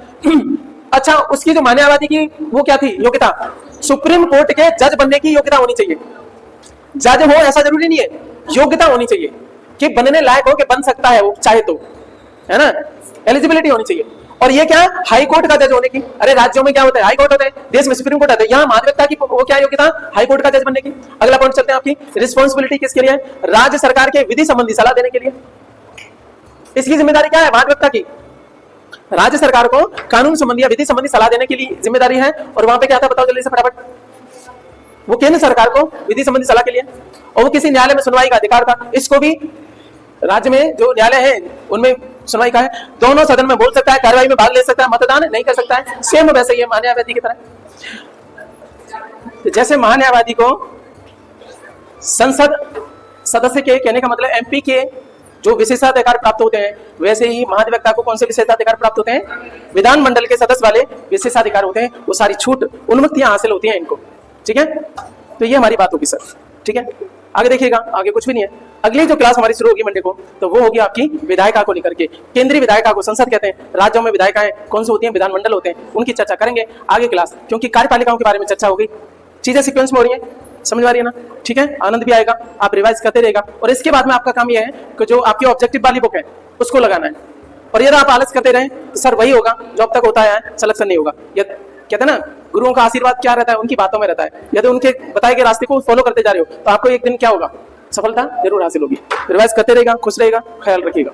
अच्छा, उसकी जो महान्यायवादी की वो क्या थी योग्यता? सुप्रीम कोर्ट के जज बनने की योग्यता होनी चाहिए। जज हो ऐसा जरूरी नहीं है, योग्यता होनी चाहिए कि बनने लायक हो, कि बन सकता है वो चाहे तो, है ना। एलिजिबिलिटी होनी चाहिए। और ये क्या? हाई कोर्ट का जज होने की। अरे राज्यों में क्या होता है? हाई कोर्ट होता है, देश में सुप्रीम कोर्ट होता है। यहाँ महाधिवक्ता की वो क्या योग्यता? हाई कोर्ट का जज बनने की। अगला पॉइंट चलते हैं आपकी। रिस्पॉन्सिबिलिटी किसके लिए है? राज्य सरकार के विधि संबंधी सलाह देने के लिए। इसकी जिम्मेदारी क्या है महाधिवक्ता की? राज्य सरकार को कानून संबंधी या विधि संबंधी सलाह देने के लिए जिम्मेदारी है। और वहां पे क्या था बताओ जल्दी से फटाफट? वो केंद्र सरकार को विधि संबंधी सलाह के लिए, और वो किसी न्यायालय में सुनवाई का अधिकार था। इसको भी राज्य में जो न्यायालय है उनमें सुनवाई का है। दोनों सदन में बोल सकता है, कार्रवाई में भाग ले सकता है, मतदान नहीं कर सकता है। सेम वैसे ही है महान्यायवादी की तरह। जैसे महान्यायवादी को संसद सदस्य के, कहने का मतलब एमपी के जो विशेषाधिकार प्राप्त होते हैं, वैसे ही महाधिवक्ता को कौन से विशेषाधिकार प्राप्त होते हैं? विधानमंडल के सदस्य वाले विशेषाधिकार होते हैं। वो सारी छूट, उन्मुक्तियां हासिल होती हैं इनको, ठीक है। तो ये हमारी बात होगी सर, ठीक है। आगे देखिएगा, आगे कुछ भी नहीं है। अगली जो क्लास हमारी शुरू होगी मंडे को, तो वो होगी आपकी विधायिका को लेकर के। केंद्रीय विधायिका को संसद कहते हैं, राज्यों में विधायिकाएं कौन सी होती हैं? विधानमंडल होते हैं। उनकी चर्चा करेंगे आगे क्लास, क्योंकि कार्यपालिकाओं के बारे में चर्चा होगी। चीजें सीक्वेंस में हो रही है, समझ आ रही है ना, ठीक है। आनंद भी आएगा, आप रिवाइज करते रहेगा। और इसके बाद में आपका काम यह है कि जो आपकी ऑब्जेक्टिव वाली बुक है उसको लगाना है। और यदि आप आलस करते रहे तो सर वही होगा जो अब तक होता है, सिलेक्शन नहीं होगा। कहते हैं ना, गुरुओं का आशीर्वाद क्या रहता है? उनकी बातों में रहता है। यदि उनके बताए गए रास्ते को फॉलो करते जा रहे हो तो आपको एक दिन क्या होगा? सफलता जरूर हासिल होगी। रिवाइज करते रहेगा, खुश रहेगा, ख्याल रखिएगा।